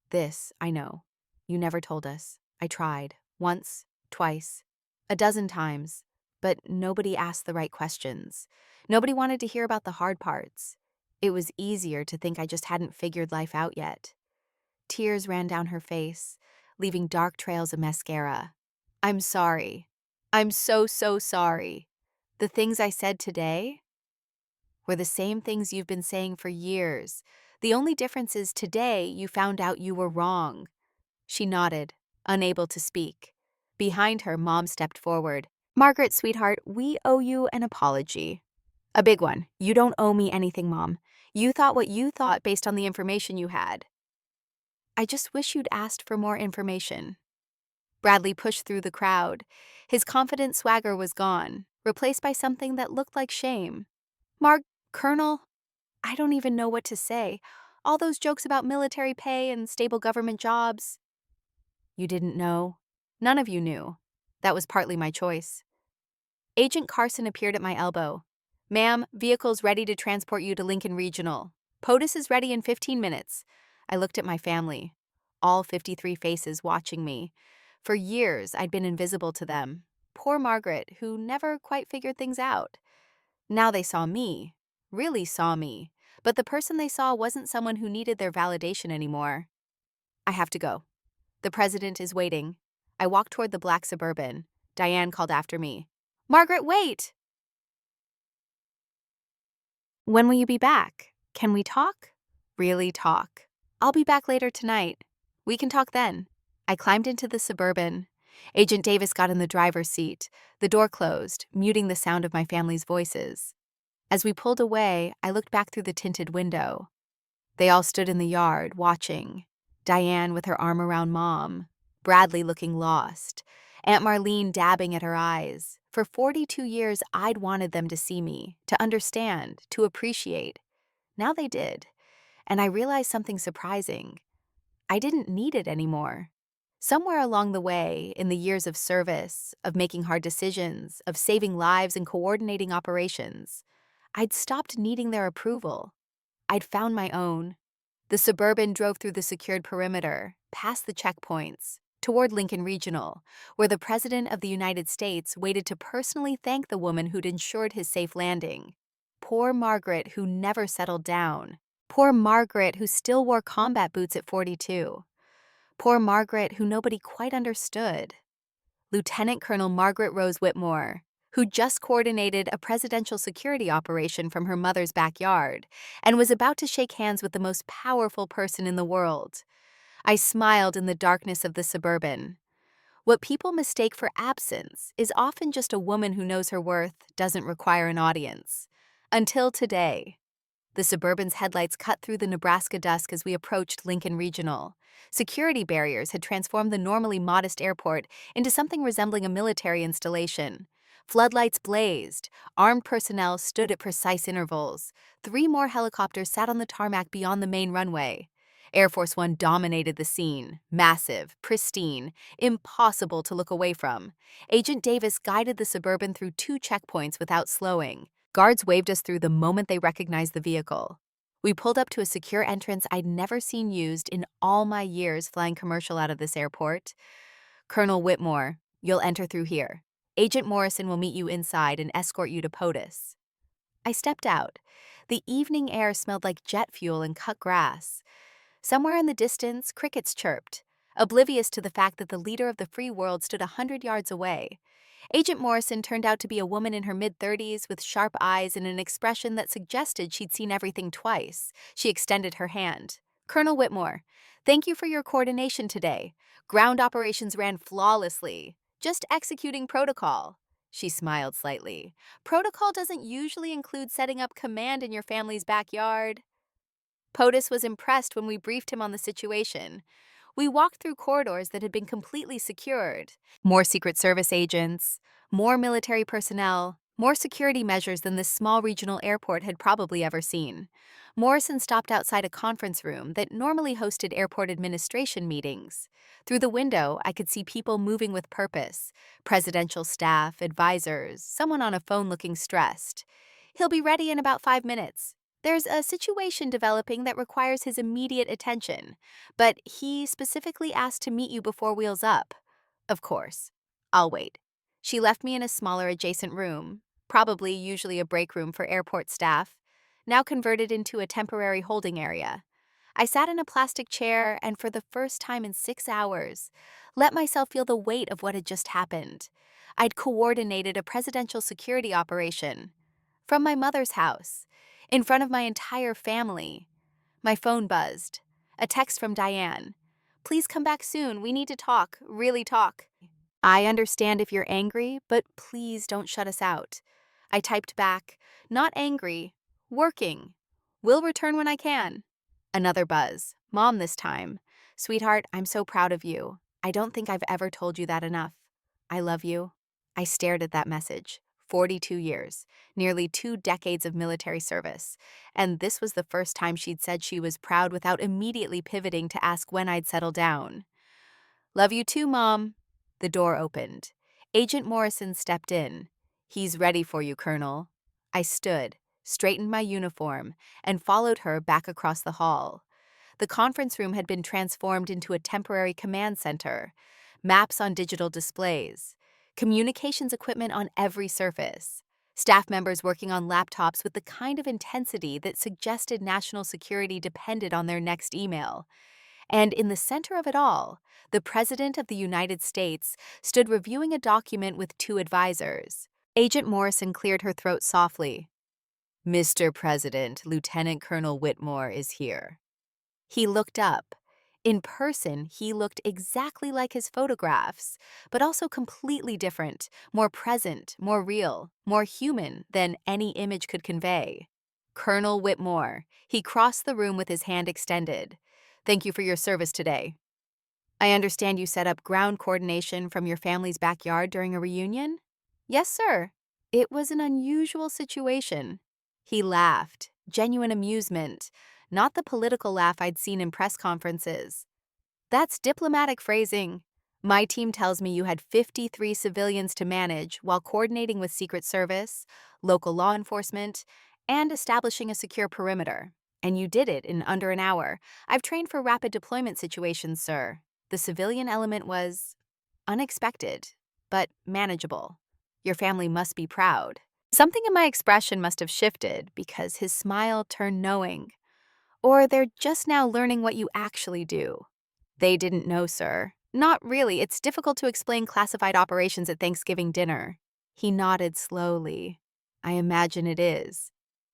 Speaker 1: This, I know. You never told us. I tried. Once, twice, a dozen times. But nobody asked the right questions. Nobody wanted to hear about the hard parts. It was easier to think I just hadn't figured life out yet. Tears ran down her face, leaving dark trails of mascara. I'm sorry. I'm so sorry. The things I said today were the same things you've been saying for years. The only difference is today you found out you were wrong. She nodded, unable to speak. Behind her, Mom stepped forward. Margaret, sweetheart, we owe you an apology. A big one. You don't owe me anything, Mom. You thought what you thought based on the information you had. I just wish you'd asked for more information. Bradley pushed through the crowd. His confident swagger was gone, replaced by something that looked like shame. Colonel, I don't even know what to say. All those jokes about military pay and stable government jobs. You didn't know. None of you knew. That was partly my choice. Agent Carson appeared at my elbow. Ma'am, vehicle's ready to transport you to Lincoln Regional. POTUS is ready in 15 minutes. I looked at my family, all 53 faces watching me. For years, I'd been invisible to them. Poor Margaret, who never quite figured things out. Now they saw me, really saw me, but the person they saw wasn't someone who needed their validation anymore. I have to go. The president is waiting. I walked toward the black Suburban. Diane called after me. Margaret, wait! When will you be back? Can we talk? Really talk. I'll be back later tonight. We can talk then. I climbed into the Suburban. Agent Davis got in the driver's seat. The door closed, muting the sound of my family's voices. As we pulled away, I looked back through the tinted window. They all stood in the yard, watching. Diane with her arm around Mom. Bradley looking lost. Aunt Marlene dabbing at her eyes. For 42 years, I'd wanted them to see me, to understand, to appreciate. Now they did. And I realized something surprising. I didn't need it anymore. Somewhere along the way, in the years of service, of making hard decisions, of saving lives and coordinating operations, I'd stopped needing their approval. I'd found my own. The Suburban drove through the secured perimeter, past the checkpoints, toward Lincoln Regional, where the President of the United States waited to personally thank the woman who'd ensured his safe landing. Poor Margaret, who never settled down. Poor Margaret, who still wore combat boots at 42. Poor Margaret, who nobody quite understood. Lieutenant Colonel Margaret Rose Whitmore, who just coordinated a presidential security operation from her mother's backyard and was about to shake hands with the most powerful person in the world. I smiled in the darkness of the Suburban. What people mistake for absence is often just a woman who knows her worth doesn't require an audience. Until today. The Suburban's headlights cut through the Nebraska dusk as we approached Lincoln Regional. Security barriers had transformed the normally modest airport into something resembling a military installation. Floodlights blazed. Armed personnel stood at precise intervals. 3 more helicopters sat on the tarmac beyond the main runway. Air Force One dominated the scene. Massive, pristine, impossible to look away from. Agent Davis guided the Suburban through 2 checkpoints without slowing. Guards waved us through the moment they recognized the vehicle. We pulled up to a secure entrance I'd never seen used in all my years flying commercial out of this airport. Colonel Whitmore, you'll enter through here. Agent Morrison will meet you inside and escort you to POTUS. I stepped out. The evening air smelled like jet fuel and cut grass. Somewhere in the distance, crickets chirped, oblivious to the fact that the leader of the free world stood 100 yards away. Agent Morrison turned out to be a woman in her mid-30s with sharp eyes and an expression that suggested she'd seen everything twice. She extended her hand. "Colonel Whitmore, thank you for your coordination today. Ground operations ran flawlessly. Just executing protocol." She smiled slightly. "Protocol doesn't usually include setting up command in your family's backyard." POTUS was impressed when we briefed him on the situation. We walked through corridors that had been completely secured. More Secret Service agents, more military personnel, more security measures than this small regional airport had probably ever seen. Morrison stopped outside a conference room that normally hosted airport administration meetings. Through the window, I could see people moving with purpose: presidential staff, advisors, someone on a phone looking stressed. "He'll be ready in about 5 minutes. There's a situation developing that requires his immediate attention, but he specifically asked to meet you before Wheels Up." "Of course. I'll wait." She left me in a smaller adjacent room, probably usually a break room for airport staff, now converted into a temporary holding area. I sat in a plastic chair and, for the first time in 6 hours, let myself feel the weight of what had just happened. I'd coordinated a presidential security operation from my mother's house, in front of my entire family. My phone buzzed. A text from Diane. "Please come back soon. We need to talk, really talk." "I understand if you're angry, but please don't shut us out." I typed back, "Not angry, working. Will return when I can." Another buzz. Mom this time. "Sweetheart, I'm so proud of you. I don't think I've ever told you that enough. I love you." I stared at that message. 42 years, nearly 2 decades of military service, and this was the first time she'd said she was proud without immediately pivoting to ask when I'd settle down. "Love you too, Mom." The door opened. Agent Morrison stepped in. "He's ready for you, Colonel." I stood, straightened my uniform, and followed her back across the hall. The conference room had been transformed into a temporary command center. Maps on digital displays, communications equipment on every surface, staff members working on laptops with the kind of intensity that suggested national security depended on their next email. And in the center of it all, the President of the United States stood reviewing a document with 2 advisors. Agent Morrison cleared her throat softly. "Mr. President, Lieutenant Colonel Whitmore is here." He looked up. In person, he looked exactly like his photographs, but also completely different, more present, more real, more human than any image could convey. "Colonel Whitmore." He crossed the room with his hand extended. "Thank you for your service today. I understand you set up ground coordination from your family's backyard during a reunion?" "Yes, sir. It was an unusual situation." He laughed, genuine amusement, not the political laugh I'd seen in press conferences. "That's diplomatic phrasing. My team tells me you had 53 civilians to manage while coordinating with Secret Service, local law enforcement, and establishing a secure perimeter. And you did it in under an hour. I've trained for rapid deployment situations, sir. The civilian element was unexpected, but manageable. Your family must be proud." Something in my expression must have shifted because his smile turned knowing. "Or they're just now learning what you actually do." "They didn't know, sir." "Not really. It's difficult to explain classified operations at Thanksgiving dinner." He nodded slowly. "I imagine it is.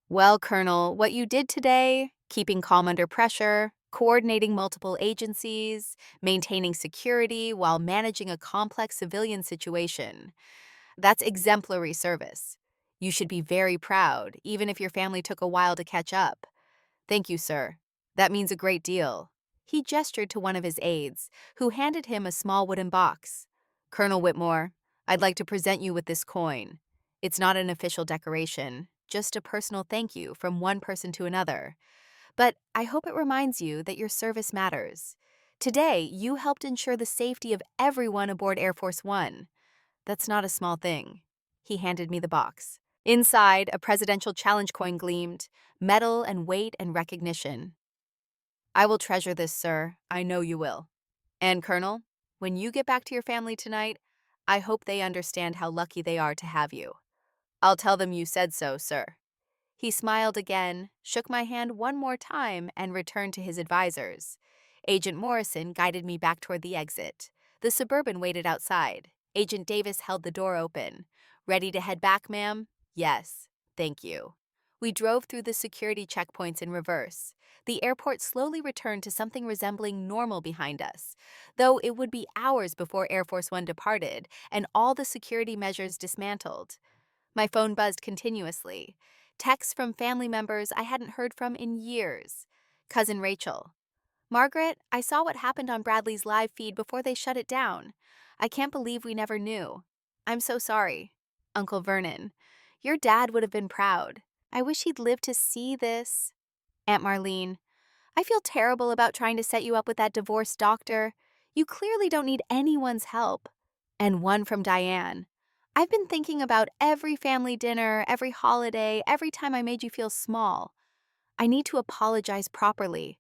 Speaker 1: Well, Colonel, what you did today, keeping calm under pressure, coordinating multiple agencies, maintaining security while managing a complex civilian situation, that's exemplary service. You should be very proud, even if your family took a while to catch up." "Thank you, sir. That means a great deal." He gestured to one of his aides, who handed him a small wooden box. "Colonel Whitmore, I'd like to present you with this coin. It's not an official decoration, just a personal thank you from one person to another. But I hope it reminds you that your service matters. Today, you helped ensure the safety of everyone aboard Air Force One. That's not a small thing." He handed me the box. Inside, a presidential challenge coin gleamed, metal and weight and recognition. "I will treasure this, sir. I know you will. And, Colonel, when you get back to your family tonight, I hope they understand how lucky they are to have you." "I'll tell them you said so, sir." He smiled again, shook my hand one more time, and returned to his advisors. Agent Morrison guided me back toward the exit. The Suburban waited outside. Agent Davis held the door open. Ready to head back, ma'am? Yes. Thank you. We drove through the security checkpoints in reverse. The airport slowly returned to something resembling normal behind us, though it would be hours before Air Force One departed and all the security measures dismantled. My phone buzzed continuously. Texts from family members I hadn't heard from in years. Cousin Rachel. Margaret, I saw what happened on Bradley's live feed before they shut it down. I can't believe we never knew. I'm so sorry. Uncle Vernon. Your dad would have been proud. I wish he'd lived to see this. Aunt Marlene. I feel terrible about trying to set you up with that divorced doctor. You clearly don't need anyone's help. And one from Diane. I've been thinking about every family dinner, every holiday, every time I made you feel small. I need to apologize properly.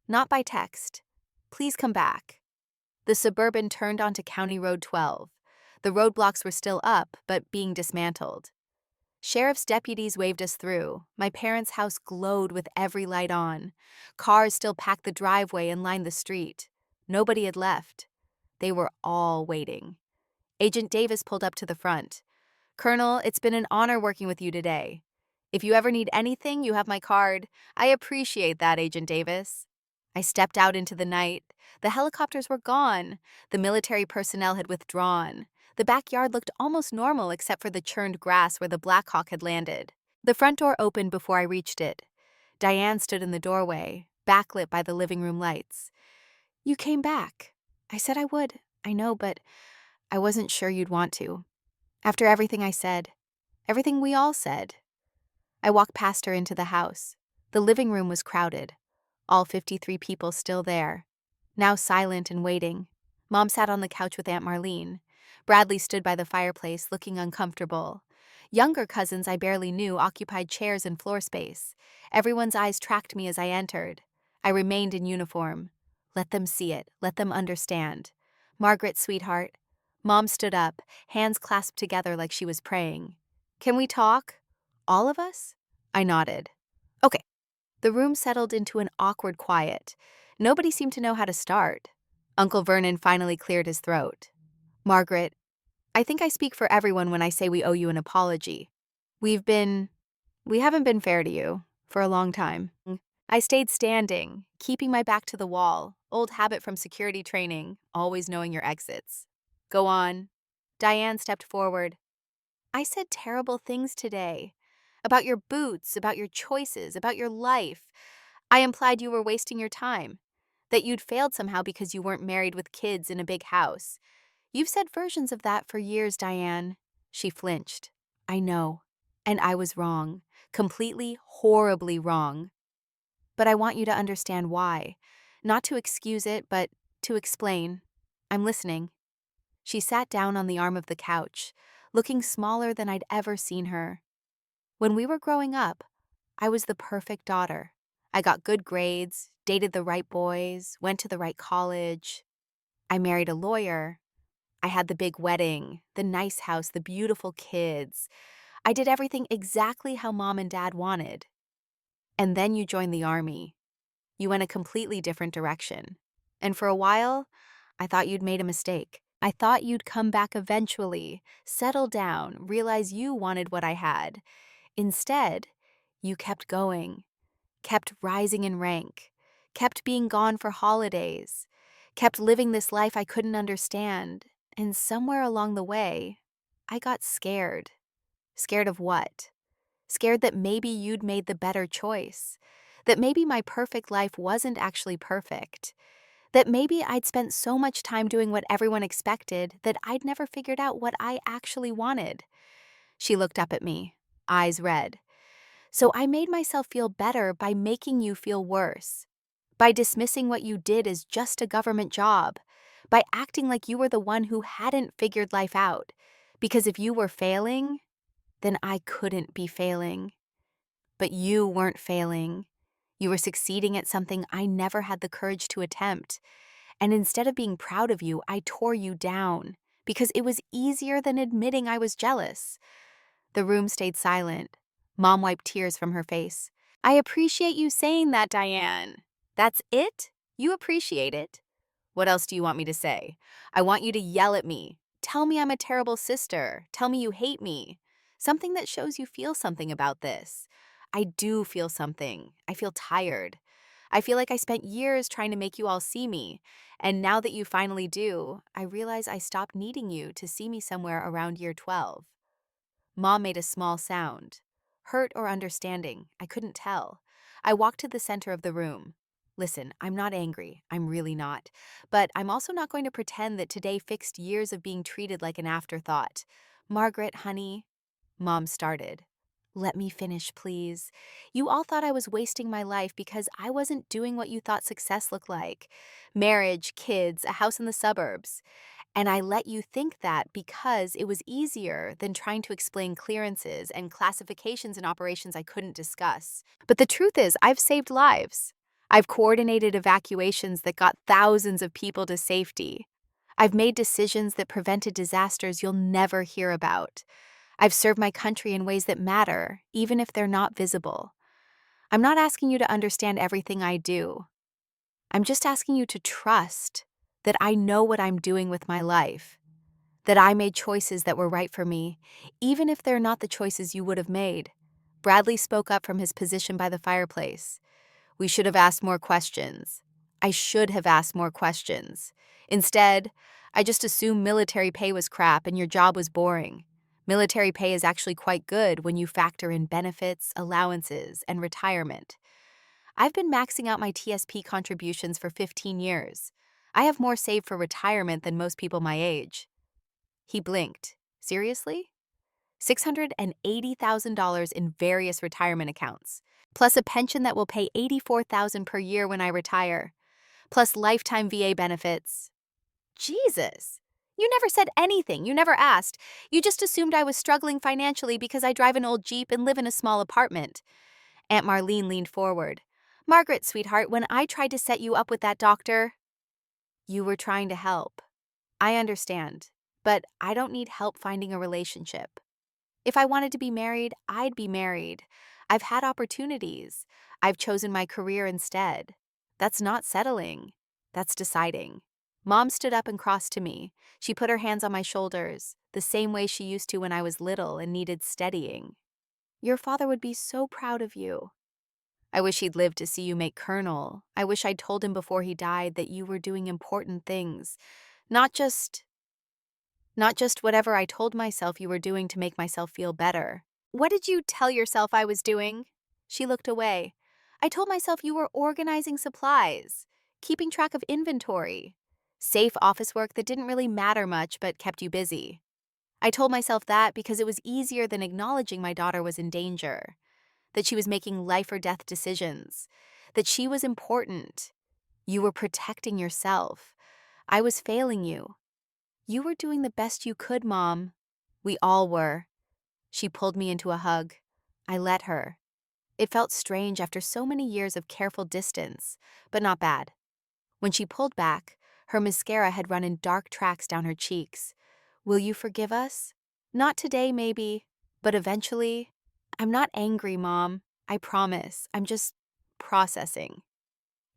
Speaker 1: Not by text. Please come back. The Suburban turned onto County Road 12. The roadblocks were still up, but being dismantled. Sheriff's deputies waved us through. My parents' house glowed with every light on. Cars still packed the driveway and lined the street. Nobody had left. They were all waiting. Agent Davis pulled up to the front. Colonel, it's been an honor working with you today. If you ever need anything, you have my card. I appreciate that, Agent Davis. I stepped out into the night. The helicopters were gone. The military personnel had withdrawn. The backyard looked almost normal except for the churned grass where the Black Hawk had landed. The front door opened before I reached it. Diane stood in the doorway, backlit by the living room lights. You came back. I said I would. I know, but I wasn't sure you'd want to. After everything I said, everything we all said. I walked past her into the house. The living room was crowded. All 53 people still there. Now silent and waiting. Mom sat on the couch with Aunt Marlene. Bradley stood by the fireplace, looking uncomfortable. Younger cousins I barely knew occupied chairs and floor space. Everyone's eyes tracked me as I entered. I remained in uniform. Let them see it. Let them understand. Margaret, sweetheart. Mom stood up, hands clasped together like she was praying. Can we talk? All of us? I nodded. Okay. The room settled into an awkward quiet. Nobody seemed to know how to start. Uncle Vernon finally cleared his throat. Margaret, I think I speak for everyone when I say we owe you an apology. We haven't been fair to you for a long time. I stayed standing, keeping my back to the wall, old habit from security training, always knowing your exits. Go on. Diane stepped forward. I said terrible things today. About your boots, about your choices, about your life. I implied you were wasting your time. That you'd failed somehow because you weren't married with kids in a big house. You've said versions of that for years, Diane. She flinched. I know. And I was wrong. Completely, horribly wrong. But I want you to understand why. Not to excuse it, but to explain. I'm listening. She sat down on the arm of the couch, looking smaller than I'd ever seen her. When we were growing up, I was the perfect daughter. I got good grades, dated the right boys, went to the right college. I married a lawyer. I had the big wedding, the nice house, the beautiful kids. I did everything exactly how Mom and Dad wanted. And then you joined the Army. You went a completely different direction. And for a while, I thought you'd made a mistake. I thought you'd come back eventually, settle down, realize you wanted what I had. Instead, you kept going, kept rising in rank, kept being gone for holidays, kept living this life I couldn't understand. And somewhere along the way, I got scared. Scared of what? Scared that maybe you'd made the better choice. That maybe my perfect life wasn't actually perfect. That maybe I'd spent so much time doing what everyone expected that I'd never figured out what I actually wanted. She looked up at me, eyes red. So I made myself feel better by making you feel worse. By dismissing what you did as just a government job. By acting like you were the one who hadn't figured life out. Because if you were failing, then I couldn't be failing. But you weren't failing. You were succeeding at something I never had the courage to attempt. And instead of being proud of you, I tore you down. Because it was easier than admitting I was jealous. The room stayed silent. Mom wiped tears from her face. I appreciate you saying that, Diane. That's it? You appreciate it? What else do you want me to say? I want you to yell at me. Tell me I'm a terrible sister. Tell me you hate me. Something that shows you feel something about this. I do feel something. I feel tired. I feel like I spent years trying to make you all see me. And now that you finally do, I realize I stopped needing you to see me somewhere around year 12. Mom made a small sound. Hurt or understanding, I couldn't tell. I walked to the center of the room. Listen, I'm not angry. I'm really not. But I'm also not going to pretend that today fixed years of being treated like an afterthought. Margaret, honey, Mom started. Let me finish, please. You all thought I was wasting my life because I wasn't doing what you thought success looked like. Marriage, kids, a house in the suburbs. And I let you think that because it was easier than trying to explain clearances and classifications and operations I couldn't discuss. But the truth is, I've saved lives. I've coordinated evacuations that got thousands of people to safety. I've made decisions that prevented disasters you'll never hear about. I've served my country in ways that matter, even if they're not visible. I'm not asking you to understand everything I do. I'm just asking you to trust that I know what I'm doing with my life, that I made choices that were right for me, even if they're not the choices you would have made. Bradley spoke up from his position by the fireplace. We should have asked more questions. I should have asked more questions. Instead, I just assumed military pay was crap and your job was boring. Military pay is actually quite good when you factor in benefits, allowances, and retirement. I've been maxing out my TSP contributions for 15 years. I have more saved for retirement than most people my age. He blinked. Seriously? $680,000 in various retirement accounts, plus a pension that will pay $84,000 per year when I retire, plus lifetime VA benefits. Jesus! You never said anything. You never asked. You just assumed I was struggling financially because I drive an old Jeep and live in a small apartment. Aunt Marlene leaned forward. Margaret, sweetheart, when I tried to set you up with that doctor, you were trying to help. I understand, but I don't need help finding a relationship. If I wanted to be married, I'd be married. I've had opportunities. I've chosen my career instead. That's not settling. That's deciding. Mom stood up and crossed to me. She put her hands on my shoulders, the same way she used to when I was little and needed steadying. Your father would be so proud of you. I wish he'd lived to see you make colonel. I wish I'd told him before he died that you were doing important things. Not just whatever I told myself you were doing to make myself feel better. What did you tell yourself I was doing? She looked away. I told myself you were organizing supplies, keeping track of inventory, safe office work that didn't really matter much but kept you busy. I told myself that because it was easier than acknowledging my daughter was in danger, that she was making life or death decisions, that she was important. You were protecting yourself. I was failing you. You were doing the best you could, Mom. We all were. She pulled me into a hug. I let her. It felt strange after so many years of careful distance, but not bad. When she pulled back, her mascara had run in dark tracks down her cheeks. Will you forgive us? Not today, maybe, but eventually. I'm not angry, Mom. I promise. I'm just processing.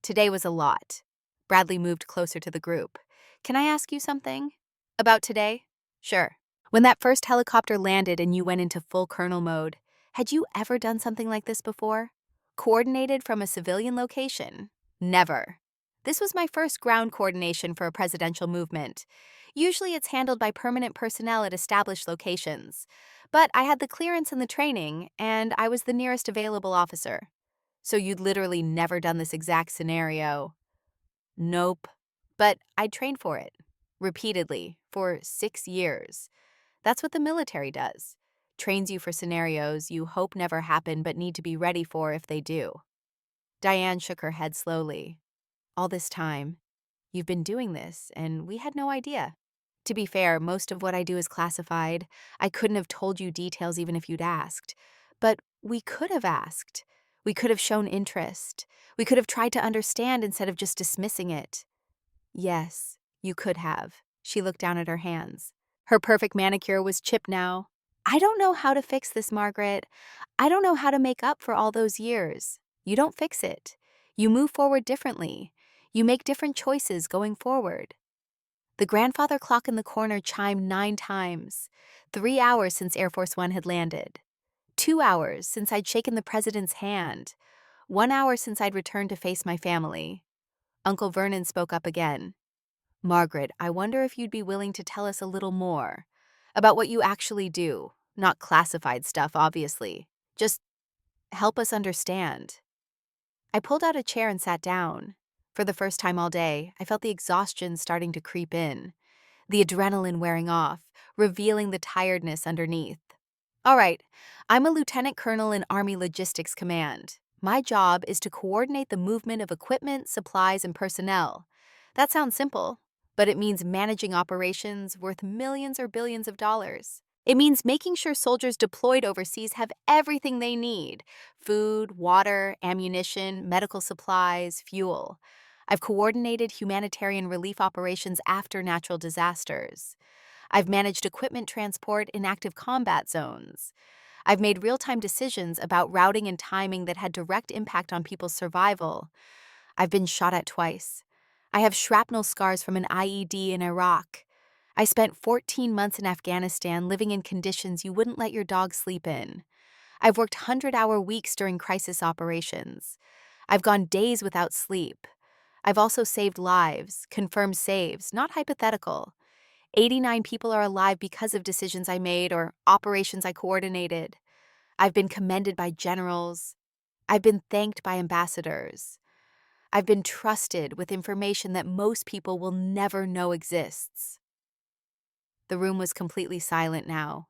Speaker 1: Today was a lot. Bradley moved closer to the group. Can I ask you something? About today? Sure. When that first helicopter landed and you went into full colonel mode, had you ever done something like this before? Coordinated from a civilian location? Never. This was my first ground coordination for a presidential movement. Usually it's handled by permanent personnel at established locations. But I had the clearance and the training, and I was the nearest available officer. So you'd literally never done this exact scenario? Nope. But I'd trained for it. Repeatedly, for 6 years. That's what the military does. Trains you for scenarios you hope never happen but need to be ready for if they do. Diane shook her head slowly. All this time, you've been doing this, and we had no idea. To be fair, most of what I do is classified. I couldn't have told you details even if you'd asked. But we could have asked. We could have shown interest. We could have tried to understand instead of just dismissing it. Yes, you could have. She looked down at her hands. Her perfect manicure was chipped now. I don't know how to fix this, Margaret. I don't know how to make up for all those years. You don't fix it. You move forward differently. You make different choices going forward. The grandfather clock in the corner chimed 9 times. 3 hours since Air Force One had landed. 2 hours since I'd shaken the president's hand. 1 hour since I'd returned to face my family. Uncle Vernon spoke up again. Margaret, I wonder if you'd be willing to tell us a little more about what you actually do. Not classified stuff, obviously. Just help us understand. I pulled out a chair and sat down. For the first time all day, I felt the exhaustion starting to creep in, the adrenaline wearing off, revealing the tiredness underneath. All right, I'm a lieutenant colonel in Army Logistics Command. My job is to coordinate the movement of equipment, supplies, and personnel. That sounds simple, but it means managing operations worth millions or billions of dollars. It means making sure soldiers deployed overseas have everything they need: food, water, ammunition, medical supplies, fuel. I've coordinated humanitarian relief operations after natural disasters. I've managed equipment transport in active combat zones. I've made real-time decisions about routing and timing that had direct impact on people's survival. I've been shot at twice. I have shrapnel scars from an IED in Iraq. I spent 14 months in Afghanistan living in conditions you wouldn't let your dog sleep in. I've worked 100-hour weeks during crisis operations. I've gone days without sleep. I've also saved lives, confirmed saves, not hypothetical. 89 people are alive because of decisions I made or operations I coordinated. I've been commended by generals. I've been thanked by ambassadors. I've been trusted with information that most people will never know exists. The room was completely silent now.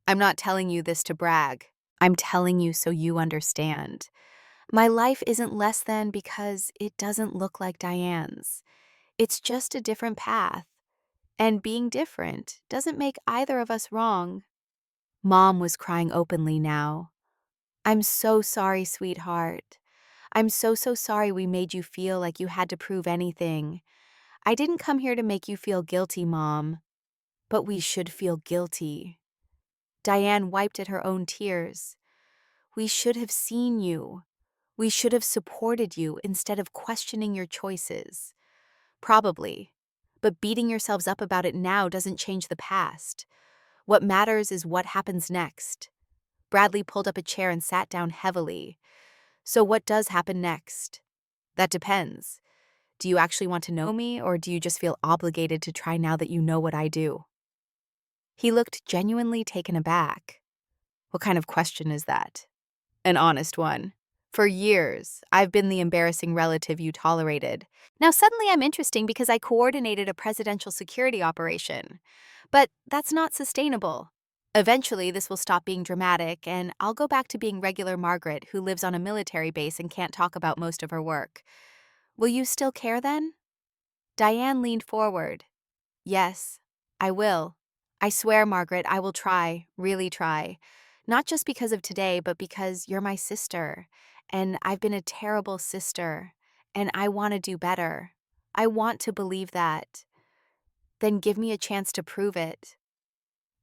Speaker 1: I'm not telling you this to brag. I'm telling you so you understand. My life isn't less than because it doesn't look like Diane's. It's just a different path. And being different doesn't make either of us wrong. Mom was crying openly now. I'm so sorry, sweetheart. I'm so sorry we made you feel like you had to prove anything. I didn't come here to make you feel guilty, Mom. But we should feel guilty. Diane wiped at her own tears. We should have seen you. We should have supported you instead of questioning your choices. Probably. But beating yourselves up about it now doesn't change the past. What matters is what happens next. Bradley pulled up a chair and sat down heavily. So what does happen next? That depends. Do you actually want to know me, or do you just feel obligated to try now that you know what I do? He looked genuinely taken aback. What kind of question is that? An honest one. For years, I've been the embarrassing relative you tolerated. Now suddenly I'm interesting because I coordinated a presidential security operation. But that's not sustainable. Eventually, this will stop being dramatic, and I'll go back to being regular Margaret, who lives on a military base and can't talk about most of her work. Will you still care then? Diane leaned forward. Yes, I will. I swear, Margaret, I will try, really try. Not just because of today, but because you're my sister, and I've been a terrible sister, and I want to do better. I want to believe that. Then give me a chance to prove it.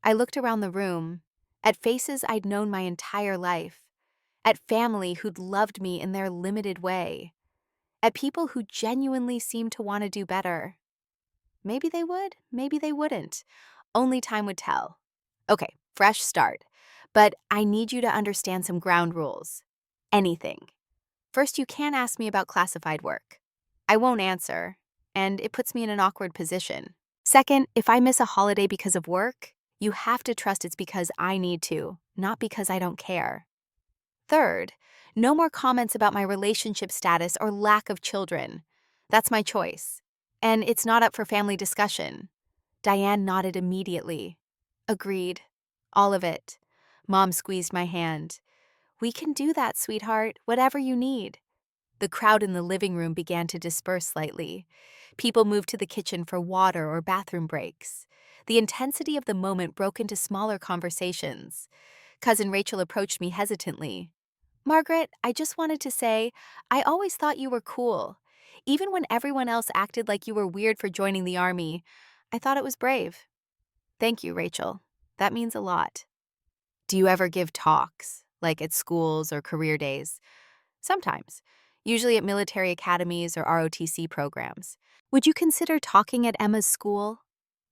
Speaker 1: I looked around the room, at faces I'd known my entire life, at family who'd loved me in their limited way, at people who genuinely seemed to want to do better. Maybe they would, maybe they wouldn't. Only time would tell. Okay, fresh start. But I need you to understand some ground rules. Anything. First, you can't ask me about classified work. I won't answer, and it puts me in an awkward position. Second, if I miss a holiday because of work, you have to trust it's because I need to, not because I don't care. Third, no more comments about my relationship status or lack of children. That's my choice. And it's not up for family discussion. Diane nodded immediately. Agreed. All of it. Mom squeezed my hand. We can do that, sweetheart, whatever you need. The crowd in the living room began to disperse slightly. People moved to the kitchen for water or bathroom breaks. The intensity of the moment broke into smaller conversations. Cousin Rachel approached me hesitantly. Margaret, I just wanted to say, I always thought you were cool. Even when everyone else acted like you were weird for joining the army, I thought it was brave. Thank you, Rachel. That means a lot. Do you ever give talks, like at schools or career days? Sometimes, usually at military academies or ROTC programs. Would you consider talking at Emma's school?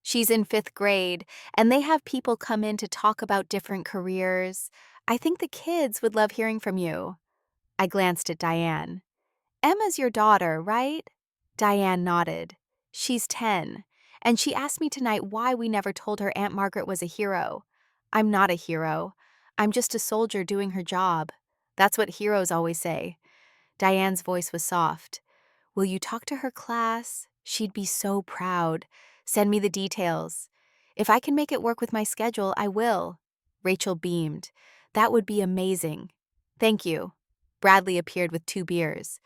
Speaker 1: She's in fifth grade, and they have people come in to talk about different careers. I think the kids would love hearing from you. I glanced at Diane. Emma's your daughter, right? Diane nodded. She's 10, and she asked me tonight why we never told her Aunt Margaret was a hero. I'm not a hero. I'm just a soldier doing her job. That's what heroes always say. Diane's voice was soft. Will you talk to her class? She'd be so proud. Send me the details. If I can make it work with my schedule, I will. Rachel beamed. That would be amazing. Thank you. Bradley appeared with 2 beers.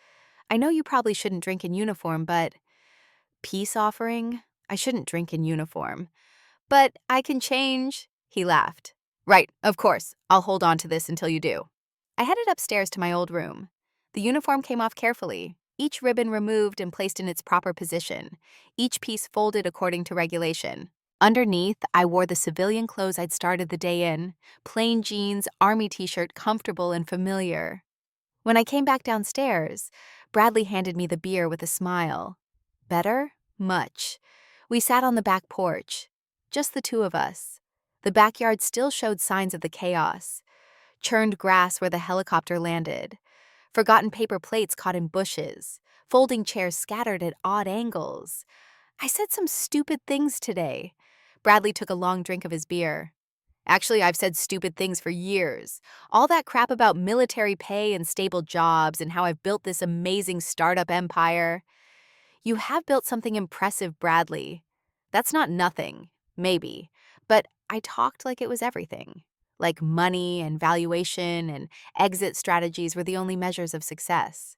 Speaker 1: I know you probably shouldn't drink in uniform, but… Peace offering? I shouldn't drink in uniform. But I can change, he laughed. Right, of course. I'll hold on to this until you do. I headed upstairs to my old room. The uniform came off carefully, each ribbon removed and placed in its proper position, each piece folded according to regulation. Underneath, I wore the civilian clothes I'd started the day in, plain jeans, army t-shirt, comfortable and familiar. When I came back downstairs, Bradley handed me the beer with a smile. Better? Much. We sat on the back porch, just the 2 of us. The backyard still showed signs of the chaos. Churned grass where the helicopter landed, forgotten paper plates caught in bushes, folding chairs scattered at odd angles. I said some stupid things today. Bradley took a long drink of his beer. Actually, I've said stupid things for years. All that crap about military pay and stable jobs and how I've built this amazing startup empire. You have built something impressive, Bradley. That's not nothing, maybe, but I talked like it was everything. Like money and valuation and exit strategies were the only measures of success.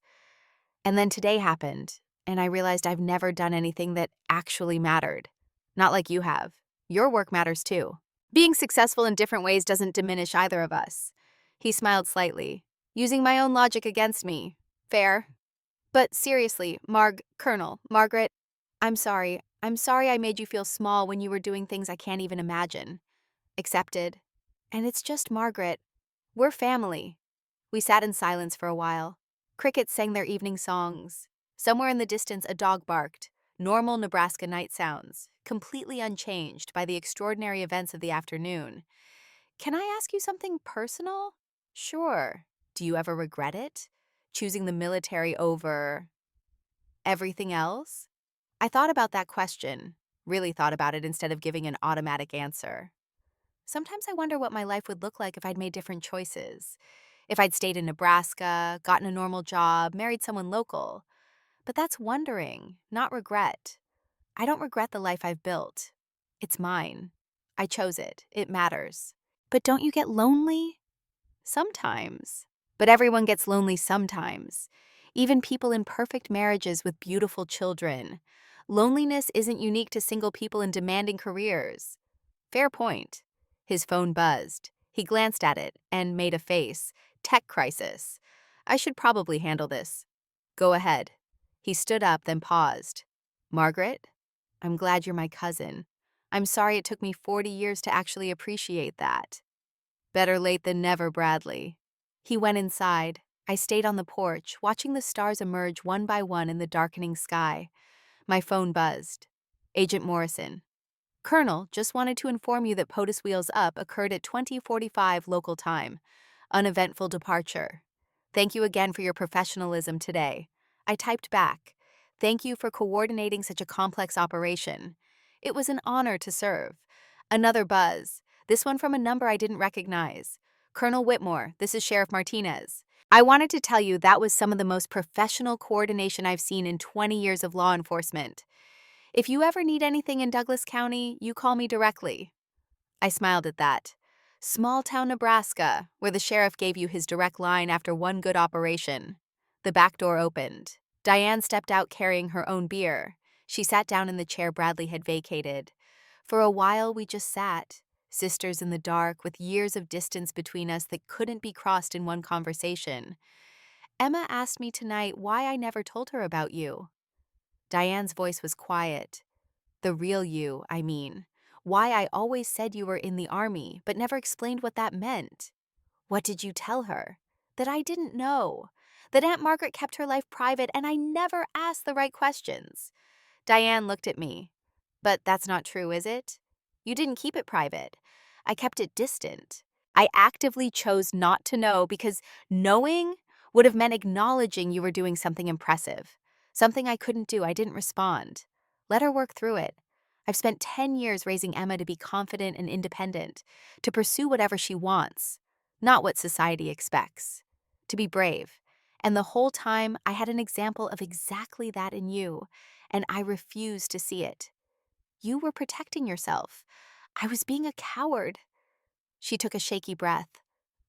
Speaker 1: And then today happened, and I realized I've never done anything that actually mattered. Not like you have. Your work matters too. Being successful in different ways doesn't diminish either of us. He smiled slightly, using my own logic against me. Fair. But seriously, Colonel, Margaret, I'm sorry. I'm sorry I made you feel small when you were doing things I can't even imagine. Accepted. And it's just Margaret. We're family. We sat in silence for a while. Crickets sang their evening songs. Somewhere in the distance, a dog barked. Normal Nebraska night sounds, completely unchanged by the extraordinary events of the afternoon. Can I ask you something personal? Sure. Do you ever regret it? Choosing the military over everything else? I thought about that question, really thought about it instead of giving an automatic answer. Sometimes I wonder what my life would look like if I'd made different choices. If I'd stayed in Nebraska, gotten a normal job, married someone local. But that's wondering, not regret. I don't regret the life I've built. It's mine. I chose it. It matters. But don't you get lonely? Sometimes. But everyone gets lonely sometimes. Even people in perfect marriages with beautiful children. Loneliness isn't unique to single people in demanding careers. Fair point. His phone buzzed. He glanced at it and made a face. Tech crisis. I should probably handle this. Go ahead. He stood up, then paused. Margaret? I'm glad you're my cousin. I'm sorry it took me 40 years to actually appreciate that. Better late than never, Bradley. He went inside. I stayed on the porch, watching the stars emerge one by one in the darkening sky. My phone buzzed. Agent Morrison. Colonel, just wanted to inform you that POTUS Wheels Up occurred at 20:45 local time. Uneventful departure. Thank you again for your professionalism today. I typed back. Thank you for coordinating such a complex operation. It was an honor to serve. Another buzz. This one from a number I didn't recognize. Colonel Whitmore, this is Sheriff Martinez. I wanted to tell you that was some of the most professional coordination I've seen in 20 years of law enforcement. If you ever need anything in Douglas County, you call me directly. I smiled at that. Small town Nebraska, where the sheriff gave you his direct line after one good operation. The back door opened. Diane stepped out carrying her own beer. She sat down in the chair Bradley had vacated. For a while, we just sat, sisters in the dark with years of distance between us that couldn't be crossed in one conversation. Emma asked me tonight why I never told her about you. Diane's voice was quiet. The real you, I mean. why I always said you were in the army, but never explained what that meant. What did you tell her? That I didn't know. That Aunt Margaret kept her life private and I never asked the right questions. Diane looked at me. But that's not true, is it? You didn't keep it private. I kept it distant. I actively chose not to know because knowing would have meant acknowledging you were doing something impressive. Something I couldn't do. I didn't respond. Let her work through it. I've spent 10 years raising Emma to be confident and independent, to pursue whatever she wants, not what society expects, to be brave. And the whole time, I had an example of exactly that in you, and I refused to see it. You were protecting yourself. I was being a coward. She took a shaky breath.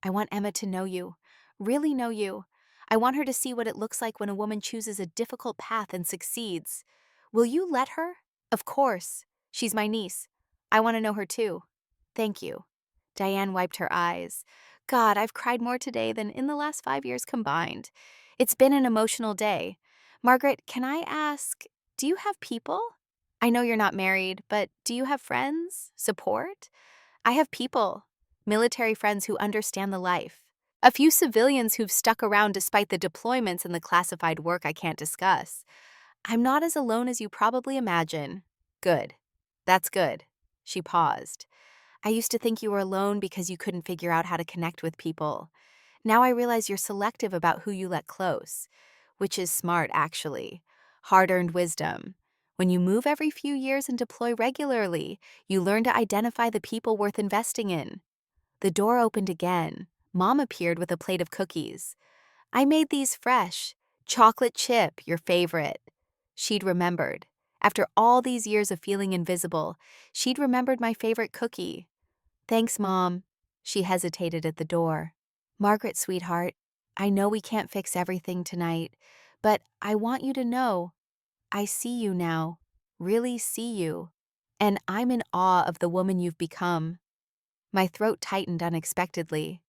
Speaker 1: I want Emma to know you, really know you. I want her to see what it looks like when a woman chooses a difficult path and succeeds. Will you let her? Of course. She's my niece. I want to know her too. Thank you. Diane wiped her eyes. God, I've cried more today than in the last 5 years combined. It's been an emotional day. Margaret, can I ask, do you have people? I know you're not married, but do you have friends? Support? I have people. Military friends who understand the life. A few civilians who've stuck around despite the deployments and the classified work I can't discuss. I'm not as alone as you probably imagine. Good. That's good. She paused. I used to think you were alone because you couldn't figure out how to connect with people. Now I realize you're selective about who you let close, which is smart, actually. Hard-earned wisdom. When you move every few years and deploy regularly, you learn to identify the people worth investing in. The door opened again. Mom appeared with a plate of cookies. I made these fresh. Chocolate chip, your favorite. She'd remembered. After all these years of feeling invisible, she'd remembered my favorite cookie. Thanks, Mom. She hesitated at the door. Margaret, sweetheart, I know we can't fix everything tonight, but I want you to know I see you now, really see you, and I'm in awe of the woman you've become. My throat tightened unexpectedly.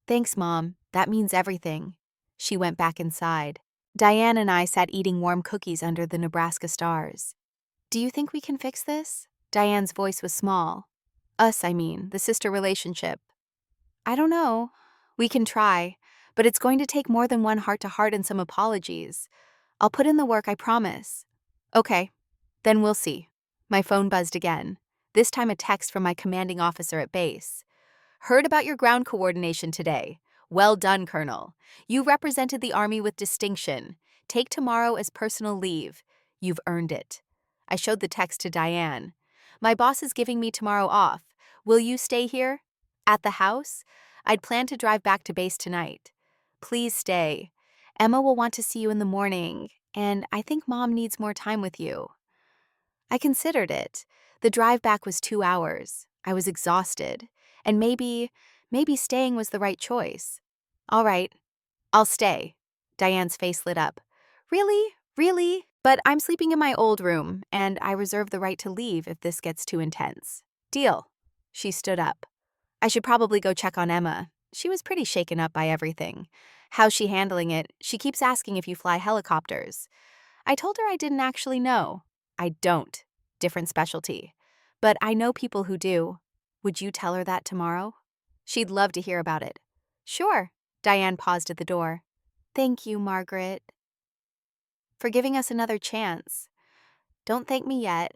Speaker 1: Thanks, Mom. That means everything. She went back inside. Diane and I sat eating warm cookies under the Nebraska stars. Do you think we can fix this? Diane's voice was small. Us, I mean, the sister relationship. I don't know. We can try, but it's going to take more than one heart-to-heart and some apologies. I'll put in the work, I promise. Okay, then we'll see. My phone buzzed again, this time a text from my commanding officer at base. Heard about your ground coordination today. Well done, Colonel. You represented the Army with distinction. Take tomorrow as personal leave. You've earned it. I showed the text to Diane. My boss is giving me tomorrow off. Will you stay here? At the house? I'd planned to drive back to base tonight. Please stay. Emma will want to see you in the morning, and I think Mom needs more time with you. I considered it. The drive back was 2 hours. I was exhausted, and maybe staying was the right choice. All right, I'll stay. Diane's face lit up. Really? Really? But I'm sleeping in my old room, and I reserve the right to leave if this gets too intense. Deal. She stood up. I should probably go check on Emma. She was pretty shaken up by everything. How's she handling it? She keeps asking if you fly helicopters. I told her I didn't actually know. I don't. Different specialty. But I know people who do. Would you tell her that tomorrow? She'd love to hear about it. Sure. Diane paused at the door. Thank you, Margaret, for giving us another chance. Don't thank me yet.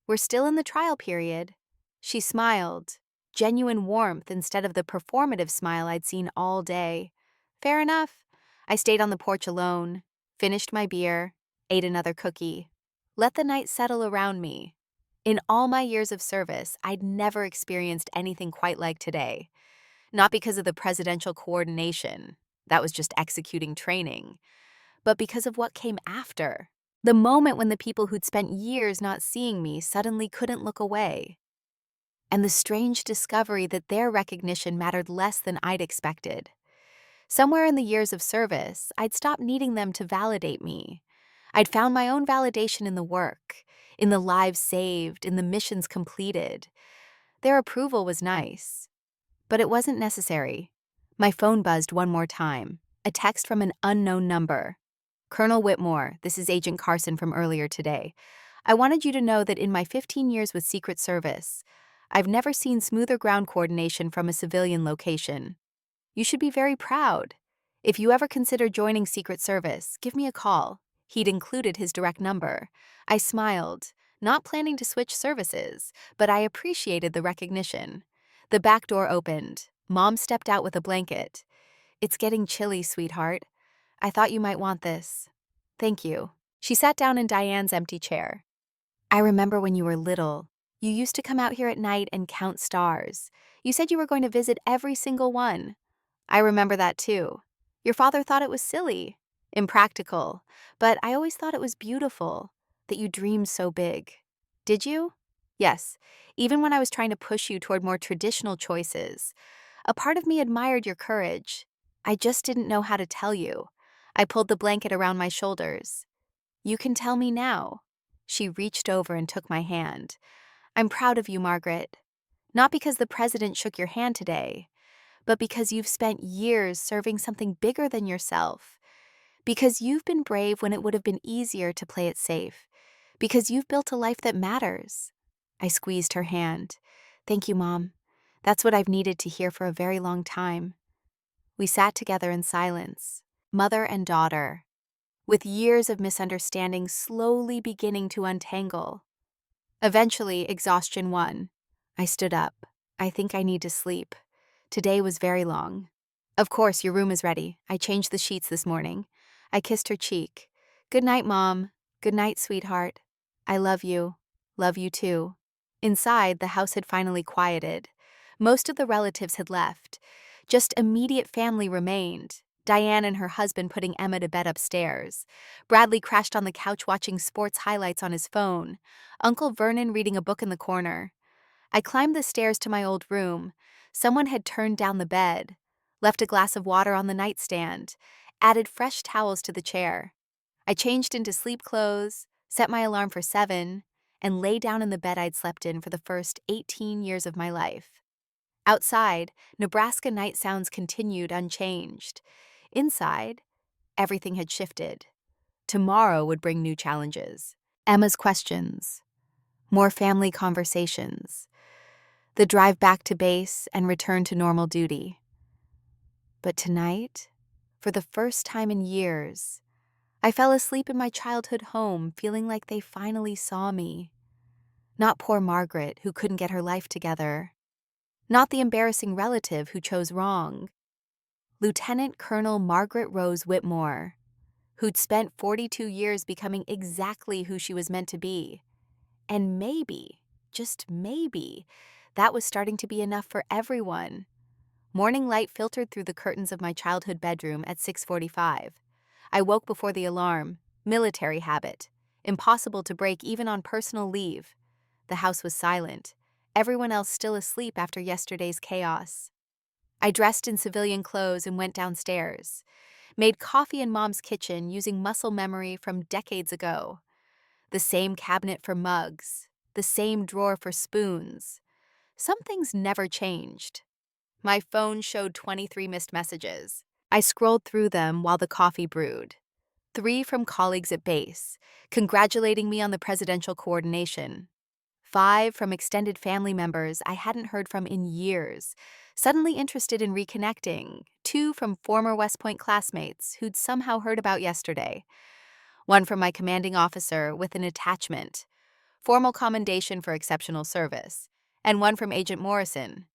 Speaker 1: We're still in the trial period. She smiled, genuine warmth instead of the performative smile I'd seen all day. Fair enough. I stayed on the porch alone, finished my beer, ate another cookie. Let the night settle around me. In all my years of service, I'd never experienced anything quite like today. Not because of the presidential coordination, that was just executing training, but because of what came after. The moment when the people who'd spent years not seeing me suddenly couldn't look away. And the strange discovery that their recognition mattered less than I'd expected. Somewhere in the years of service, I'd stopped needing them to validate me. I'd found my own validation in the work, in the lives saved, in the missions completed. Their approval was nice, but it wasn't necessary. My phone buzzed one more time, a text from an unknown number. Colonel Whitmore, this is Agent Carson from earlier today. I wanted you to know that in my 15 years with Secret Service, I've never seen smoother ground coordination from a civilian location. You should be very proud. If you ever consider joining Secret Service, give me a call. He'd included his direct number. I smiled, not planning to switch services, but I appreciated the recognition. The back door opened. Mom stepped out with a blanket. It's getting chilly, sweetheart. I thought you might want this. Thank you. She sat down in Diane's empty chair. I remember when you were little. You used to come out here at night and count stars. You said you were going to visit every single one. I remember that too. Your father thought it was silly, impractical, but I always thought it was beautiful, that you dreamed so big. Did you? Yes, even when I was trying to push you toward more traditional choices. A part of me admired your courage. I just didn't know how to tell you. I pulled the blanket around my shoulders. You can tell me now. She reached over and took my hand. I'm proud of you, Margaret. Not because the president shook your hand today, but because you've spent years serving something bigger than yourself. Because you've been brave when it would have been easier to play it safe. Because you've built a life that matters. I squeezed her hand. Thank you, Mom. That's what I've needed to hear for a very long time. We sat together in silence, mother and daughter, with years of misunderstanding slowly beginning to untangle. Eventually, exhaustion won. I stood up. I think I need to sleep. Today was very long. Of course, your room is ready. I changed the sheets this morning. I kissed her cheek. Good night, Mom. Good night, sweetheart. I love you. Love you too. Inside, the house had finally quieted. Most of the relatives had left. Just immediate family remained. Diane and her husband putting Emma to bed upstairs. Bradley crashed on the couch watching sports highlights on his phone. Uncle Vernon reading a book in the corner. I climbed the stairs to my old room. Someone had turned down the bed, left a glass of water on the nightstand, added fresh towels to the chair. I changed into sleep clothes, set my alarm for 7, and lay down in the bed I'd slept in for the first 18 years of my life. Outside, Nebraska night sounds continued unchanged. Inside, everything had shifted. Tomorrow would bring new challenges. Emma's questions, more family conversations, the drive back to base and return to normal duty. But tonight, for the first time in years, I fell asleep in my childhood home feeling like they finally saw me. Not poor Margaret, who couldn't get her life together. Not the embarrassing relative who chose wrong. Lieutenant Colonel Margaret Rose Whitmore, who'd spent 42 years becoming exactly who she was meant to be. And maybe, just maybe, that was starting to be enough for everyone. Morning light filtered through the curtains of my childhood bedroom at 6:45. I woke before the alarm, military habit, impossible to break even on personal leave. The house was silent, everyone else still asleep after yesterday's chaos. I dressed in civilian clothes and went downstairs, made coffee in Mom's kitchen using muscle memory from decades ago. The same cabinet for mugs, the same drawer for spoons. Some things never changed. My phone showed 23 missed messages. I scrolled through them while the coffee brewed. 3 from colleagues at base, congratulating me on the presidential coordination. 5 from extended family members I hadn't heard from in years, suddenly interested in reconnecting. 2 from former West Point classmates who'd somehow heard about yesterday. 1 from my commanding officer with an attachment, formal commendation for exceptional service. And 1 from Agent Morrison.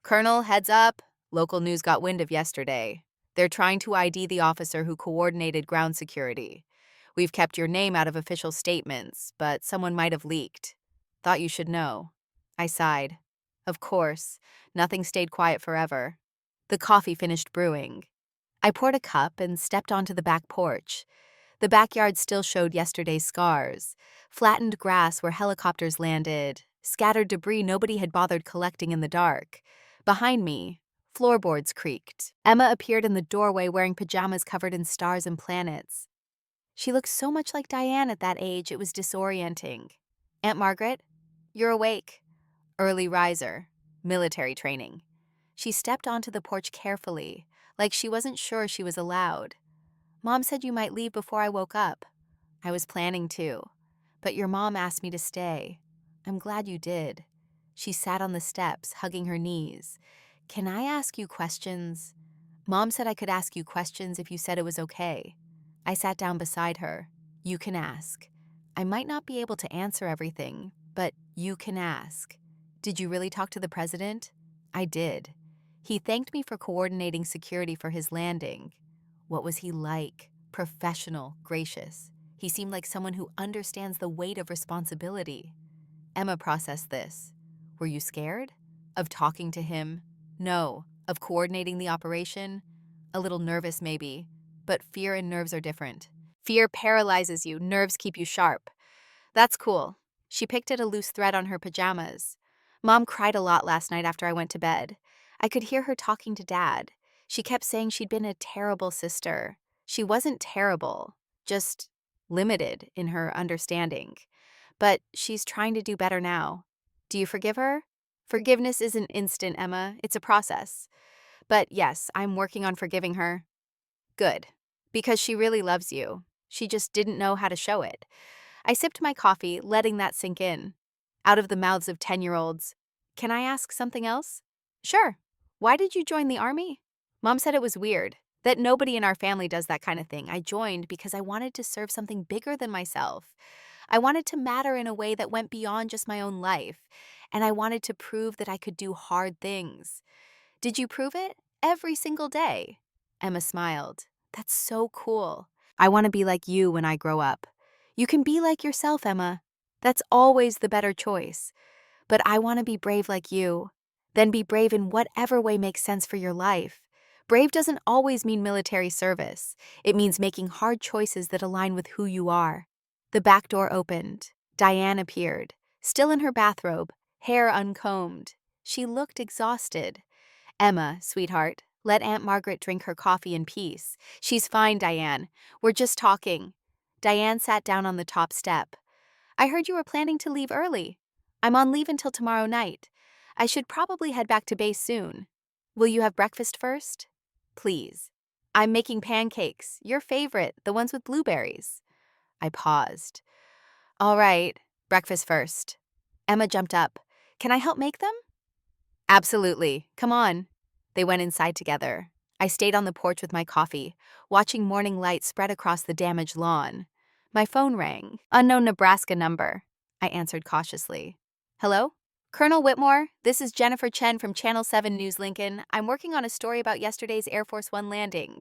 Speaker 1: Colonel, heads up. Local news got wind of yesterday. They're trying to ID the officer who coordinated ground security. We've kept your name out of official statements, but someone might have leaked. Thought you should know. I sighed. Of course, nothing stayed quiet forever. The coffee finished brewing. I poured a cup and stepped onto the back porch. The backyard still showed yesterday's scars, flattened grass where helicopters landed, scattered debris nobody had bothered collecting in the dark. Behind me, floorboards creaked. Emma appeared in the doorway wearing pajamas covered in stars and planets. She looked so much like Diane at that age it was disorienting. Aunt Margaret, you're awake. Early riser, military training. She stepped onto the porch carefully, like she wasn't sure she was allowed. Mom said you might leave before I woke up. I was planning to, but your mom asked me to stay. I'm glad you did. She sat on the steps, hugging her knees. Can I ask you questions? Mom said I could ask you questions if you said it was okay. I sat down beside her. You can ask. I might not be able to answer everything, but you can ask. Did you really talk to the president? I did. He thanked me for coordinating security for his landing. What was he like? Professional, gracious. He seemed like someone who understands the weight of responsibility. Emma processed this. Were you scared? Of talking to him? No. Of coordinating the operation? A little nervous, maybe. But fear and nerves are different. Fear paralyzes you, nerves keep you sharp. That's cool. She picked at a loose thread on her pajamas. Mom cried a lot last night after I went to bed. I could hear her talking to Dad. She kept saying she'd been a terrible sister. She wasn't terrible, just limited in her understanding. But she's trying to do better now. Do you forgive her? Forgiveness isn't instant, Emma. It's a process. But yes, I'm working on forgiving her. Good. Because she really loves you. She just didn't know how to show it. I sipped my coffee, letting that sink in. Out of the mouths of 10-year-olds. Can I ask something else? Sure. Why did you join the army? Mom said it was weird, that nobody in our family does that kind of thing. I joined because I wanted to serve something bigger than myself. I wanted to matter in a way that went beyond just my own life, and I wanted to prove that I could do hard things. Did you prove it? Every single day. Emma smiled. That's so cool. I want to be like you when I grow up. You can be like yourself, Emma. That's always the better choice. But I want to be brave like you. Then be brave in whatever way makes sense for your life. Brave doesn't always mean military service. It means making hard choices that align with who you are. The back door opened. Diane appeared, still in her bathrobe, hair uncombed. She looked exhausted. Emma, sweetheart, let Aunt Margaret drink her coffee in peace. She's fine, Diane. We're just talking. Diane sat down on the top step. I heard you were planning to leave early. I'm on leave until tomorrow night. I should probably head back to base soon. Will you have breakfast first? Please. I'm making pancakes, your favorite, the ones with blueberries. I paused. All right, breakfast first. Emma jumped up. Can I help make them? Absolutely. Come on. They went inside together. I stayed on the porch with my coffee, watching morning light spread across the damaged lawn. My phone rang. Unknown Nebraska number. I answered cautiously. Hello? Colonel Whitmore, this is Jennifer Chen from Channel 7 News Lincoln. I'm working on a story about yesterday's Air Force One landing.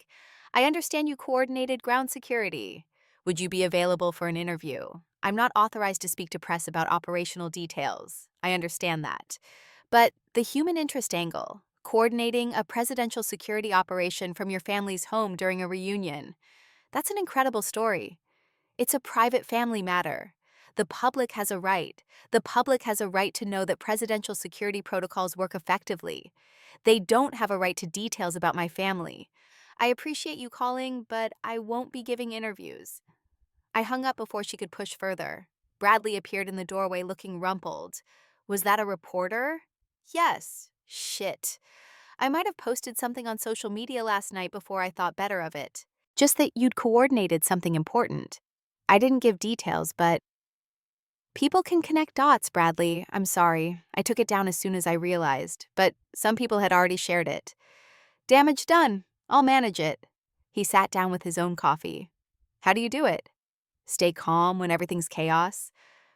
Speaker 1: I understand you coordinated ground security. Would you be available for an interview? I'm not authorized to speak to press about operational details. I understand that. But the human interest angle, coordinating a presidential security operation from your family's home during a reunion, that's an incredible story. It's a private family matter. The public has a right. The public has a right to know that presidential security protocols work effectively. They don't have a right to details about my family. I appreciate you calling, but I won't be giving interviews. I hung up before she could push further. Bradley appeared in the doorway looking rumpled. Was that a reporter? Yes. Shit. I might have posted something on social media last night before I thought better of it. Just that you'd coordinated something important. I didn't give details, but people can connect dots, Bradley. I'm sorry. I took it down as soon as I realized, but some people had already shared it. Damage done. I'll manage it. He sat down with his own coffee. How do you do it? Stay calm when everything's chaos?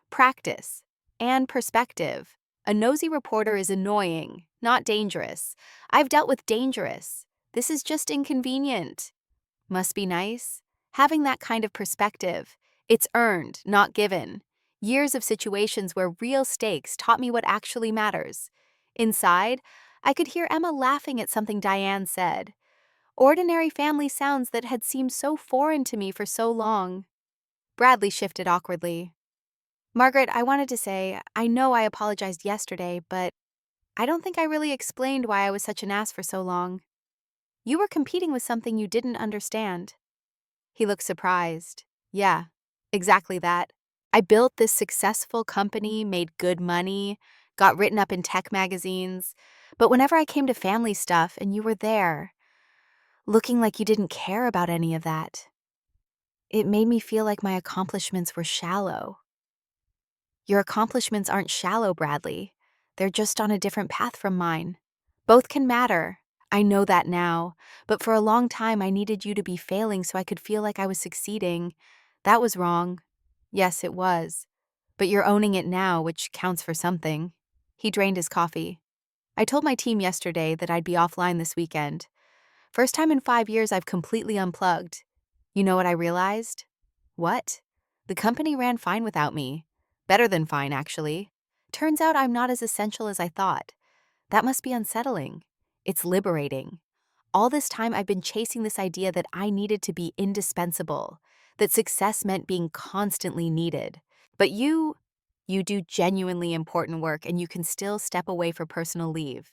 Speaker 1: Practice. And perspective. A nosy reporter is annoying, not dangerous. I've dealt with dangerous. This is just inconvenient. Must be nice. Having that kind of perspective. It's earned, not given. Years of situations where real stakes taught me what actually matters. Inside, I could hear Emma laughing at something Diane said. Ordinary family sounds that had seemed so foreign to me for so long. Bradley shifted awkwardly. Margaret, I wanted to say, I know I apologized yesterday, but I don't think I really explained why I was such an ass for so long. You were competing with something you didn't understand. He looked surprised. Yeah, exactly that. I built this successful company, made good money, got written up in tech magazines, but whenever I came to family stuff and you were there, looking like you didn't care about any of that, it made me feel like my accomplishments were shallow. Your accomplishments aren't shallow, Bradley. They're just on a different path from mine. Both can matter. I know that now, but for a long time I needed you to be failing so I could feel like I was succeeding. That was wrong. Yes, it was. But you're owning it now, which counts for something. He drained his coffee. I told my team yesterday that I'd be offline this weekend. First time in 5 years I've completely unplugged. You know what I realized? What? The company ran fine without me. Better than fine, actually. Turns out I'm not as essential as I thought. That must be unsettling. It's liberating. All this time I've been chasing this idea that I needed to be indispensable, that success meant being constantly needed. But you do genuinely important work and you can still step away for personal leave.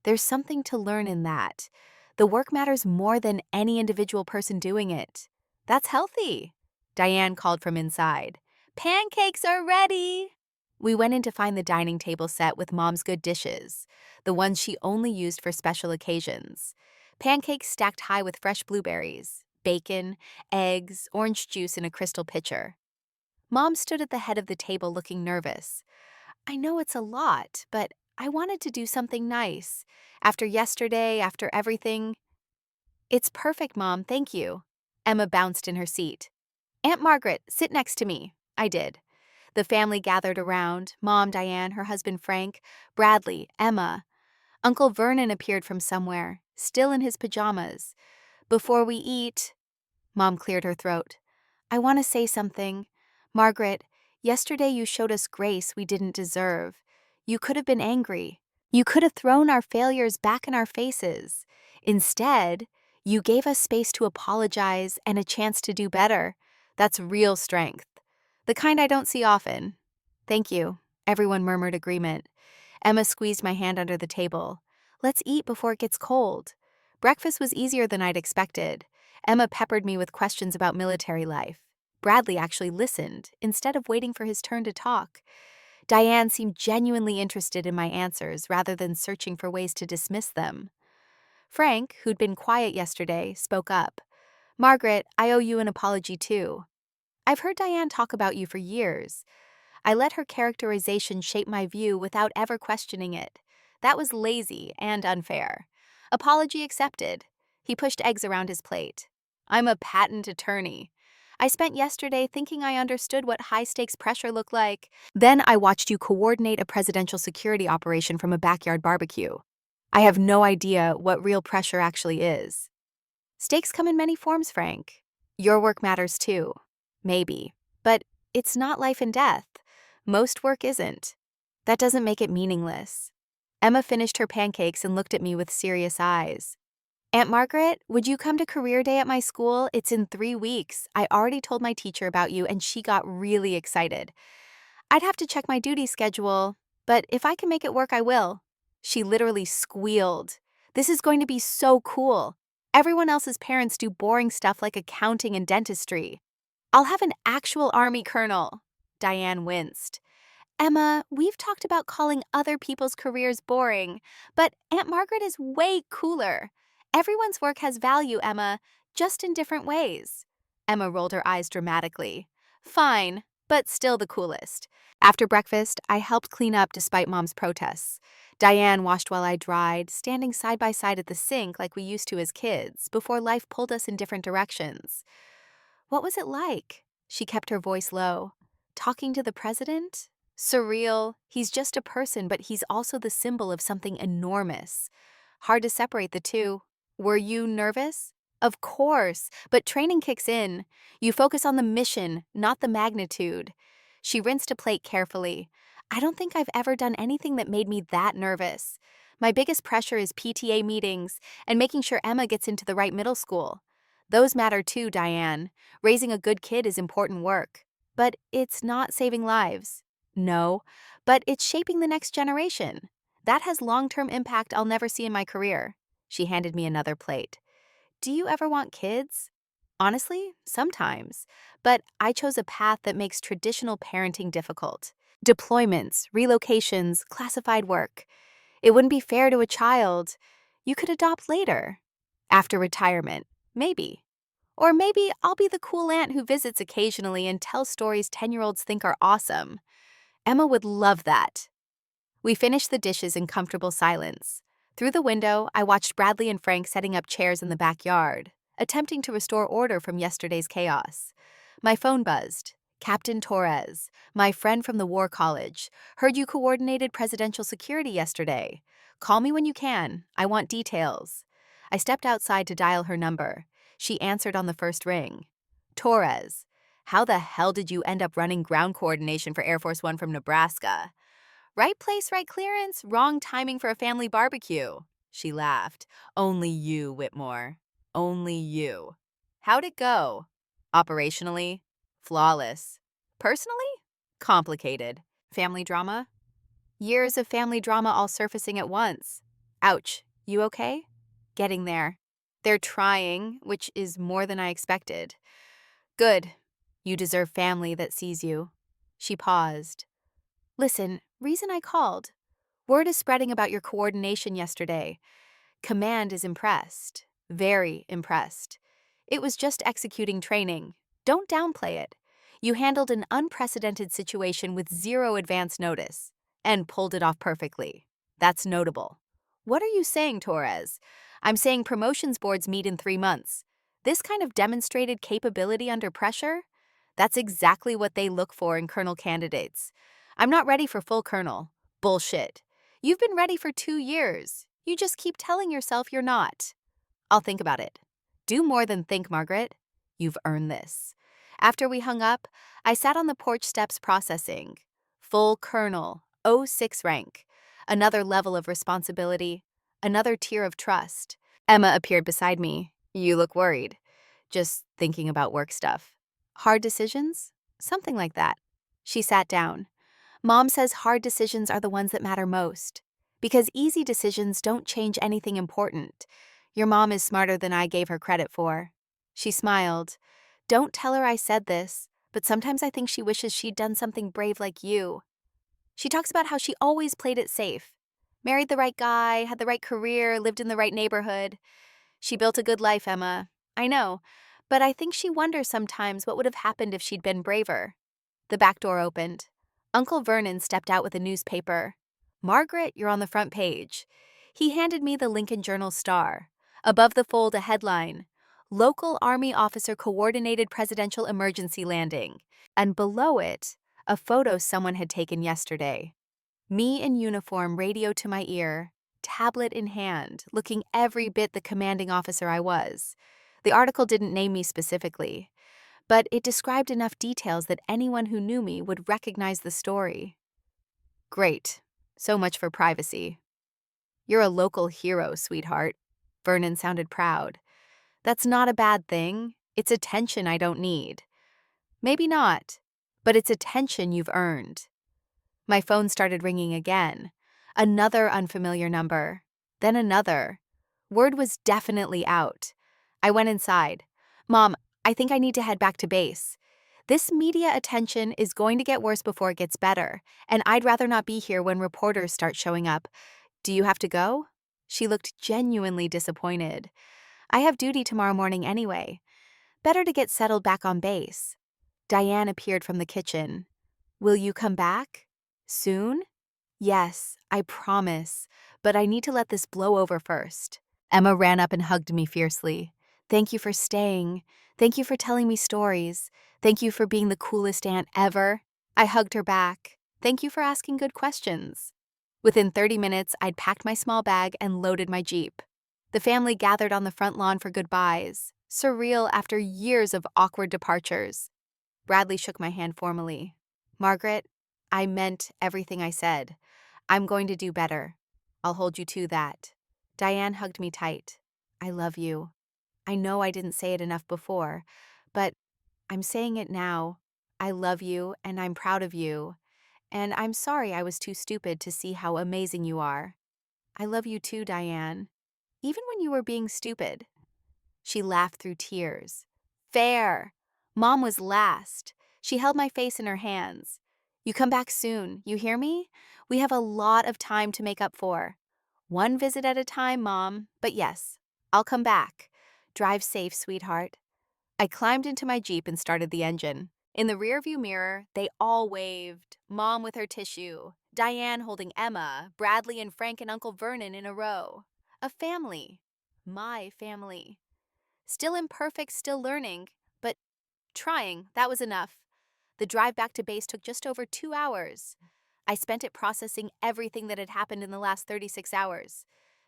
Speaker 1: There's something to learn in that. The work matters more than any individual person doing it. That's healthy. Diane called from inside. Pancakes are ready. We went in to find the dining table set with Mom's good dishes, the ones she only used for special occasions. Pancakes stacked high with fresh blueberries, bacon, eggs, orange juice in a crystal pitcher. Mom stood at the head of the table looking nervous. I know it's a lot, but I wanted to do something nice. After yesterday, after everything. It's perfect, Mom, thank you. Emma bounced in her seat. Aunt Margaret, sit next to me. I did. The family gathered around, Mom, Diane, her husband Frank, Bradley, Emma. Uncle Vernon appeared from somewhere, still in his pajamas. Before we eat, Mom cleared her throat. I want to say something. Margaret, yesterday you showed us grace we didn't deserve. You could have been angry. You could have thrown our failures back in our faces. Instead, you gave us space to apologize and a chance to do better. That's real strength. The kind I don't see often. Thank you. Everyone murmured agreement. Emma squeezed my hand under the table. Let's eat before it gets cold. Breakfast was easier than I'd expected. Emma peppered me with questions about military life. Bradley actually listened, instead of waiting for his turn to talk. Diane seemed genuinely interested in my answers rather than searching for ways to dismiss them. Frank, who'd been quiet yesterday, spoke up. Margaret, I owe you an apology too. I've heard Diane talk about you for years. I let her characterization shape my view without ever questioning it. That was lazy and unfair. Apology accepted. He pushed eggs around his plate. I'm a patent attorney. I spent yesterday thinking I understood what high-stakes pressure looked like. Then I watched you coordinate a presidential security operation from a backyard barbecue. I have no idea what real pressure actually is. Stakes come in many forms, Frank. Your work matters too. Maybe. But it's not life and death. Most work isn't. That doesn't make it meaningless. Emma finished her pancakes and looked at me with serious eyes. Aunt Margaret, would you come to career day at my school? It's in 3 weeks. I already told my teacher about you and she got really excited. I'd have to check my duty schedule, but if I can make it work, I will. She literally squealed. This is going to be so cool. Everyone else's parents do boring stuff like accounting and dentistry. I'll have an actual Army colonel. Diane winced. Emma, we've talked about calling other people's careers boring, but Aunt Margaret is way cooler. Everyone's work has value, Emma, just in different ways. Emma rolled her eyes dramatically. Fine, but still the coolest. After breakfast, I helped clean up despite Mom's protests. Diane washed while I dried, standing side by side at the sink like we used to as kids, before life pulled us in different directions. What was it like? She kept her voice low. Talking to the president? Surreal. He's just a person, but he's also the symbol of something enormous. Hard to separate the two. Were you nervous? Of course, but training kicks in. You focus on the mission, not the magnitude. She rinsed a plate carefully. I don't think I've ever done anything that made me that nervous. My biggest pressure is PTA meetings and making sure Emma gets into the right middle school. Those matter too, Diane. Raising a good kid is important work. But it's not saving lives. No, but it's shaping the next generation. That has long-term impact I'll never see in my career. She handed me another plate. Do you ever want kids? Honestly, sometimes. But I chose a path that makes traditional parenting difficult. Deployments, relocations, classified work. It wouldn't be fair to a child. You could adopt later. After retirement, maybe. Or maybe I'll be the cool aunt who visits occasionally and tells stories 10-year-olds think are awesome. Emma would love that. We finished the dishes in comfortable silence. Through the window, I watched Bradley and Frank setting up chairs in the backyard, attempting to restore order from yesterday's chaos. My phone buzzed. Captain Torres, my friend from the War College, heard you coordinated presidential security yesterday. Call me when you can. I want details. I stepped outside to dial her number. She answered on the first ring. Torres, how the hell did you end up running ground coordination for Air Force One from Nebraska? Right place, right clearance, wrong timing for a family barbecue. She laughed. Only you, Whitmore. Only you. How'd it go? Operationally? Flawless. Personally? Complicated. Family drama? Years of family drama all surfacing at once. Ouch. You okay? Getting there. They're trying, which is more than I expected. Good. You deserve family that sees you. She paused. Listen, reason I called. Word is spreading about your coordination yesterday. Command is impressed. Very impressed. It was just executing training. Don't downplay it. You handled an unprecedented situation with zero advance notice and pulled it off perfectly. That's notable. What are you saying, Torres? I'm saying promotions boards meet in 3 months. This kind of demonstrated capability under pressure? That's exactly what they look for in colonel candidates. I'm not ready for full colonel. Bullshit. You've been ready for 2 years. You just keep telling yourself you're not. I'll think about it. Do more than think, Margaret. You've earned this. After we hung up, I sat on the porch steps processing. Full colonel, '06 rank. Another level of responsibility. Another tier of trust. Emma appeared beside me. You look worried. Just thinking about work stuff. Hard decisions? Something like that. She sat down. Mom says hard decisions are the ones that matter most. Because easy decisions don't change anything important. Your mom is smarter than I gave her credit for. She smiled. Don't tell her I said this, but sometimes I think she wishes she'd done something brave like you. She talks about how she always played it safe. Married the right guy, had the right career, lived in the right neighborhood. She built a good life, Emma. I know, but I think she wonders sometimes what would have happened if she'd been braver. The back door opened. Uncle Vernon stepped out with a newspaper. Margaret, you're on the front page. He handed me the Lincoln Journal-Star. Above the fold, a headline, Local Army Officer Coordinated Presidential Emergency Landing. And below it, a photo someone had taken yesterday. Me in uniform, radio to my ear, tablet in hand, looking every bit the commanding officer I was. The article didn't name me specifically, but it described enough details that anyone who knew me would recognize the story. Great. So much for privacy. You're a local hero, sweetheart. Vernon sounded proud. That's not a bad thing. It's attention I don't need. Maybe not, but it's attention you've earned. My phone started ringing again. Another unfamiliar number. Then another. Word was definitely out. I went inside. Mom, I think I need to head back to base. This media attention is going to get worse before it gets better, and I'd rather not be here when reporters start showing up. Do you have to go? She looked genuinely disappointed. I have duty tomorrow morning anyway. Better to get settled back on base. Diane appeared from the kitchen. Will you come back? Soon? Yes, I promise, but I need to let this blow over first. Emma ran up and hugged me fiercely. Thank you for staying. Thank you for telling me stories. Thank you for being the coolest aunt ever. I hugged her back. Thank you for asking good questions. Within 30 minutes, I'd packed my small bag and loaded my Jeep. The family gathered on the front lawn for goodbyes, surreal after years of awkward departures. Bradley shook my hand formally. Margaret, I meant everything I said. I'm going to do better. I'll hold you to that. Diane hugged me tight. I love you. I know I didn't say it enough before, but I'm saying it now. I love you and I'm proud of you. And I'm sorry I was too stupid to see how amazing you are. I love you too, Diane. Even when you were being stupid. She laughed through tears. Fair. Mom was last. She held my face in her hands. You come back soon, you hear me? We have a lot of time to make up for. One visit at a time, Mom, but yes, I'll come back. Drive safe, sweetheart. I climbed into my Jeep and started the engine. In the rearview mirror, they all waved, Mom with her tissue, Diane holding Emma, Bradley and Frank and Uncle Vernon in a row. A family. My family. Still imperfect, still learning, but trying, that was enough. The drive back to base took just over 2 hours. I spent it processing everything that had happened in the last 36 hours.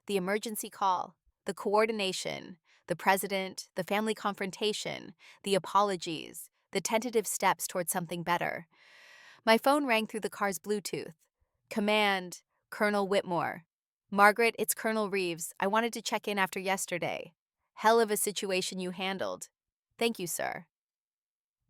Speaker 1: The emergency call, the coordination, the president, the family confrontation, the apologies, the tentative steps towards something better. My phone rang through the car's Bluetooth. Command, Colonel Whitmore. Margaret, it's Colonel Reeves. I wanted to check in after yesterday. Hell of a situation you handled. Thank you, sir.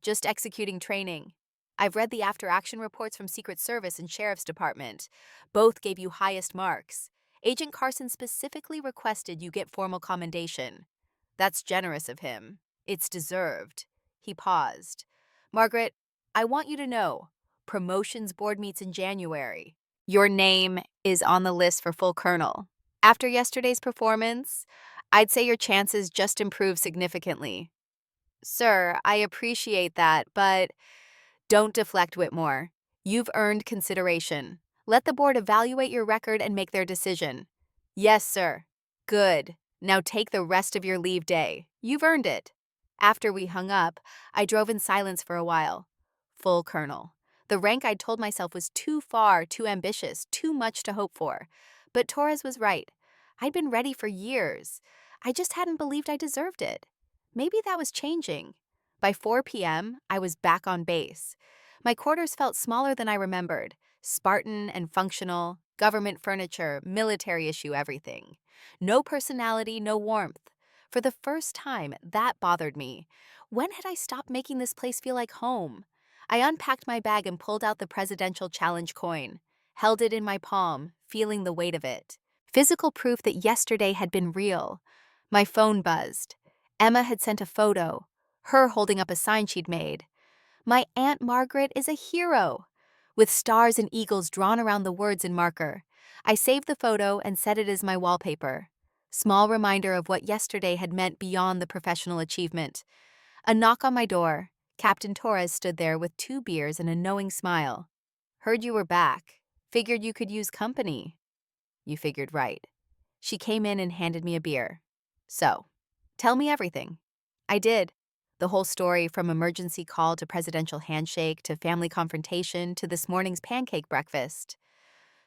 Speaker 1: Just executing training. I've read the after-action reports from Secret Service and Sheriff's Department. Both gave you highest marks. Agent Carson specifically requested you get formal commendation. That's generous of him. It's deserved. He paused. Margaret, I want you to know, promotions board meets in January. Your name is on the list for full colonel. After yesterday's performance, I'd say your chances just improved significantly. Sir, I appreciate that, but don't deflect, Whitmore. You've earned consideration. Let the board evaluate your record and make their decision. Yes, sir. Good. Now take the rest of your leave day. You've earned it. After we hung up, I drove in silence for a while. Full colonel. The rank I'd told myself was too far, too ambitious, too much to hope for. But Torres was right. I'd been ready for years. I just hadn't believed I deserved it. Maybe that was changing. By 4 p.m., I was back on base. My quarters felt smaller than I remembered. Spartan and functional, government furniture, military issue everything. No personality, no warmth. For the first time, that bothered me. When had I stopped making this place feel like home? I unpacked my bag and pulled out the presidential challenge coin. Held it in my palm, feeling the weight of it. Physical proof that yesterday had been real. My phone buzzed. Emma had sent a photo, her holding up a sign she'd made. My Aunt Margaret is a hero, with stars and eagles drawn around the words in marker. I saved the photo and set it as my wallpaper. Small reminder of what yesterday had meant beyond the professional achievement. A knock on my door. Captain Torres stood there with 2 beers and a knowing smile. Heard you were back. Figured you could use company. You figured right. She came in and handed me a beer. So, tell me everything. I did. The whole story from emergency call to presidential handshake to family confrontation to this morning's pancake breakfast.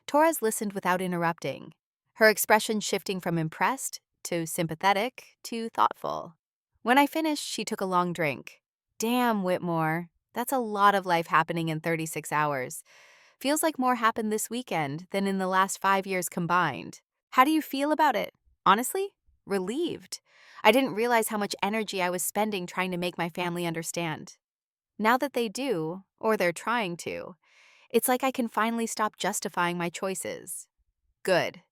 Speaker 1: Torres listened without interrupting, her expression shifting from impressed to sympathetic to thoughtful. When I finished, she took a long drink. Damn, Whitmore, that's a lot of life happening in 36 hours. Feels like more happened this weekend than in the last 5 years combined. How do you feel about it? Honestly? Relieved. I didn't realize how much energy I was spending trying to make my family understand. Now that they do, or they're trying to, it's like I can finally stop justifying my choices. Good.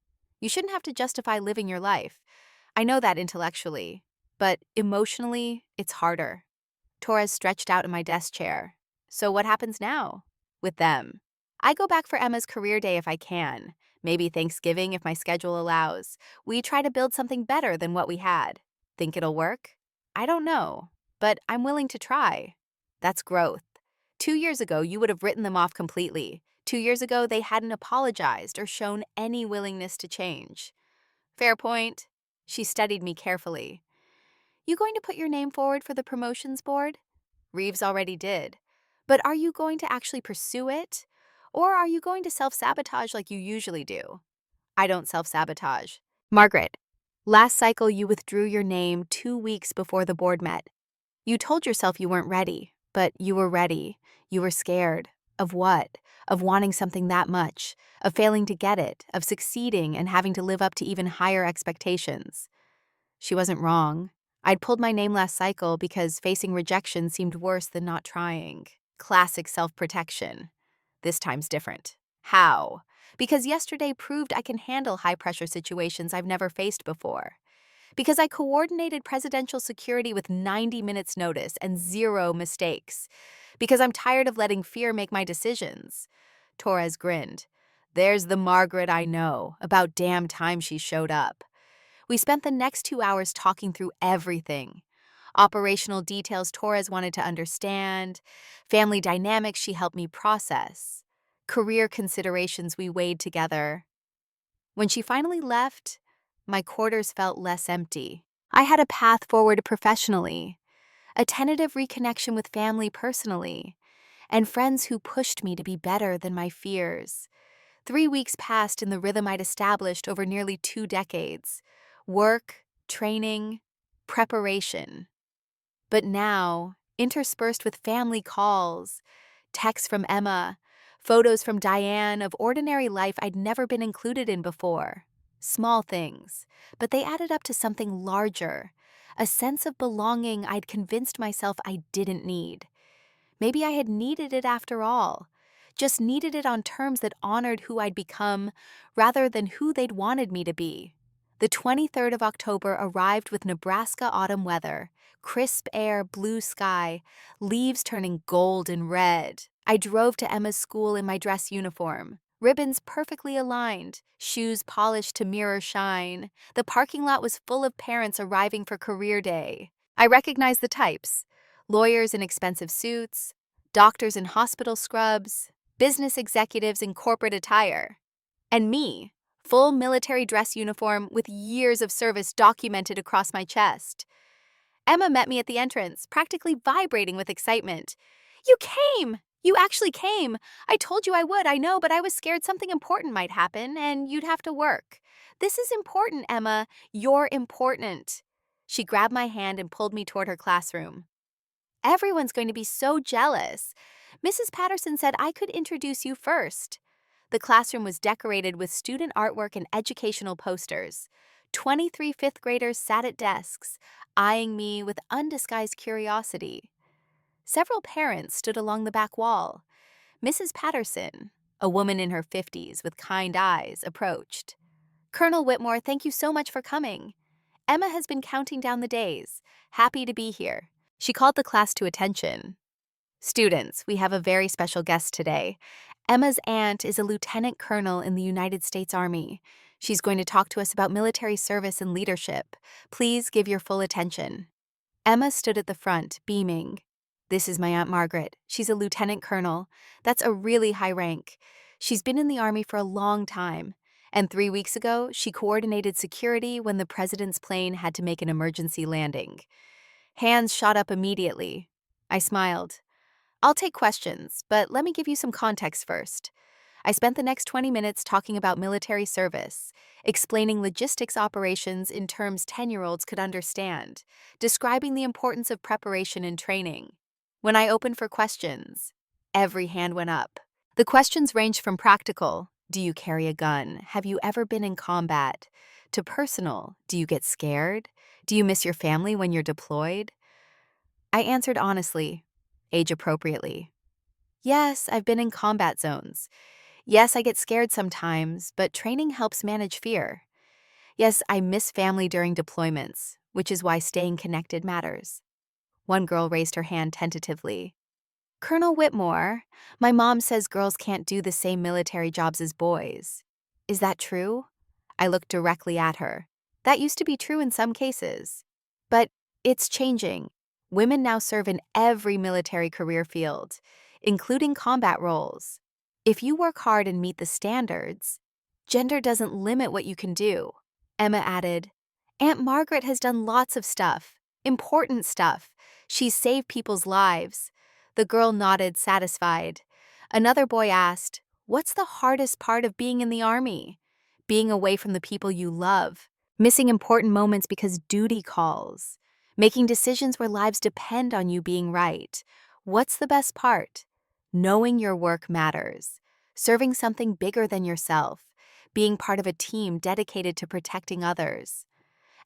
Speaker 1: You shouldn't have to justify living your life. I know that intellectually, but emotionally, it's harder. Torres stretched out in my desk chair. So what happens now? With them. I go back for Emma's career day if I can. Maybe Thanksgiving if my schedule allows. We try to build something better than what we had. Think it'll work? I don't know, but I'm willing to try. That's growth. 2 years ago, you would have written them off completely. 2 years ago, they hadn't apologized or shown any willingness to change. Fair point. She studied me carefully. You going to put your name forward for the promotions board? Reeves already did. But are you going to actually pursue it? Or are you going to self-sabotage like you usually do? I don't self-sabotage. Margaret, last cycle you withdrew your name 2 weeks before the board met. You told yourself you weren't ready, but you were ready. You were scared. Of what? Of wanting something that much, of failing to get it, of succeeding and having to live up to even higher expectations. She wasn't wrong. I'd pulled my name last cycle because facing rejection seemed worse than not trying. Classic self-protection. This time's different. How? Because yesterday proved I can handle high-pressure situations I've never faced before. Because I coordinated presidential security with 90 minutes notice and 0 mistakes. Because I'm tired of letting fear make my decisions. Torres grinned. There's the Margaret I know. About damn time she showed up. We spent the next 2 hours talking through everything. Operational details Torres wanted to understand, family dynamics she helped me process. career considerations we weighed together. When she finally left, my quarters felt less empty. I had a path forward professionally, a tentative reconnection with family personally, and friends who pushed me to be better than my fears. 3 weeks passed in the rhythm I'd established over nearly 2 decades: work, training, preparation. But now, interspersed with family calls, texts from Emma, photos from Diane of ordinary life I'd never been included in before. Small things, but they added up to something larger, a sense of belonging I'd convinced myself I didn't need. Maybe I had needed it after all, just needed it on terms that honored who I'd become rather than who they'd wanted me to be. The 23rd of October arrived with Nebraska autumn weather, crisp air, blue sky, leaves turning gold and red. I drove to Emma's school in my dress uniform, ribbons perfectly aligned, shoes polished to mirror shine. The parking lot was full of parents arriving for career day. I recognized the types: lawyers in expensive suits, doctors in hospital scrubs, business executives in corporate attire, and me, full military dress uniform with years of service documented across my chest. Emma met me at the entrance, practically vibrating with excitement. "You came! You actually came! I told you I would, I know, but I was scared something important might happen and you'd have to work. This is important, Emma. You're important." She grabbed my hand and pulled me toward her classroom. "Everyone's going to be so jealous. Mrs. Patterson said I could introduce you first." The classroom was decorated with student artwork and educational posters. 23 fifth graders sat at desks, eyeing me with undisguised curiosity. Several parents stood along the back wall. Mrs. Patterson, a woman in her 50s with kind eyes, approached. "Colonel Whitmore, thank you so much for coming. Emma has been counting down the days. Happy to be here." She called the class to attention. "Students, we have a very special guest today. Emma's aunt is a lieutenant colonel in the United States Army. She's going to talk to us about military service and leadership. Please give your full attention." Emma stood at the front, beaming. "This is my Aunt Margaret. She's a lieutenant colonel. That's a really high rank. She's been in the Army for a long time. And 3 weeks ago, she coordinated security when the president's plane had to make an emergency landing." Hands shot up immediately. I smiled. "I'll take questions, but let me give you some context first." I spent the next 20 minutes talking about military service, explaining logistics operations in terms 10-year-olds could understand, describing the importance of preparation and training. When I opened for questions, every hand went up. The questions ranged from practical, "Do you carry a gun? Have you ever been in combat?" to personal, "Do you get scared? Do you miss your family when you're deployed?" I answered honestly, age appropriately. "Yes, I've been in combat zones. Yes, I get scared sometimes, but training helps manage fear. Yes, I miss family during deployments, which is why staying connected matters." One girl raised her hand tentatively. "Colonel Whitmore, my mom says girls can't do the same military jobs as boys. Is that true?" I looked directly at her. "That used to be true in some cases. But it's changing. Women now serve in every military career field, including combat roles. If you work hard and meet the standards, gender doesn't limit what you can do." Emma added, "Aunt Margaret has done lots of stuff, important stuff. She's saved people's lives." The girl nodded, satisfied. Another boy asked, "What's the hardest part of being in the Army?" "Being away from the people you love, missing important moments because duty calls, making decisions where lives depend on you being right. What's the best part? Knowing your work matters, serving something bigger than yourself, being part of a team dedicated to protecting others."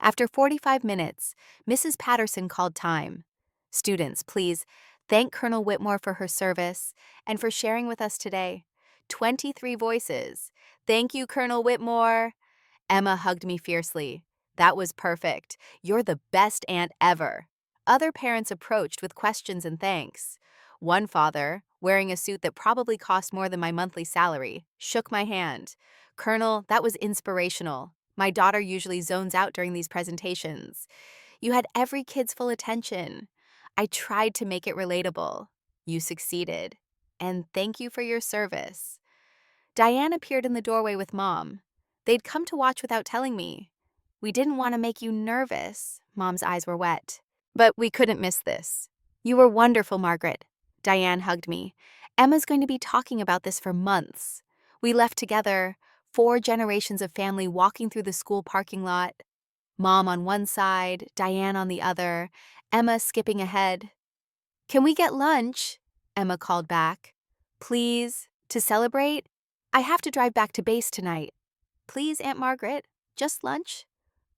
Speaker 1: After 45 minutes, Mrs. Patterson called time. "Students, please thank Colonel Whitmore for her service and for sharing with us today." 23 voices. "Thank you, Colonel Whitmore." Emma hugged me fiercely. "That was perfect. You're the best aunt ever." Other parents approached with questions and thanks. One father, wearing a suit that probably cost more than my monthly salary, shook my hand. "Colonel, that was inspirational. My daughter usually zones out during these presentations. You had every kid's full attention. I tried to make it relatable. You succeeded. And thank you for your service." Diane appeared in the doorway with Mom. They'd come to watch without telling me. We didn't want to make you nervous. Mom's eyes were wet. But we couldn't miss this. You were wonderful, Margaret. Diane hugged me. Emma's going to be talking about this for months. We left together, 4 generations of family walking through the school parking lot. Mom on one side, Diane on the other, Emma skipping ahead. Can we get lunch? Emma called back. Please, to celebrate? I have to drive back to base tonight. Please, Aunt Margaret, just lunch?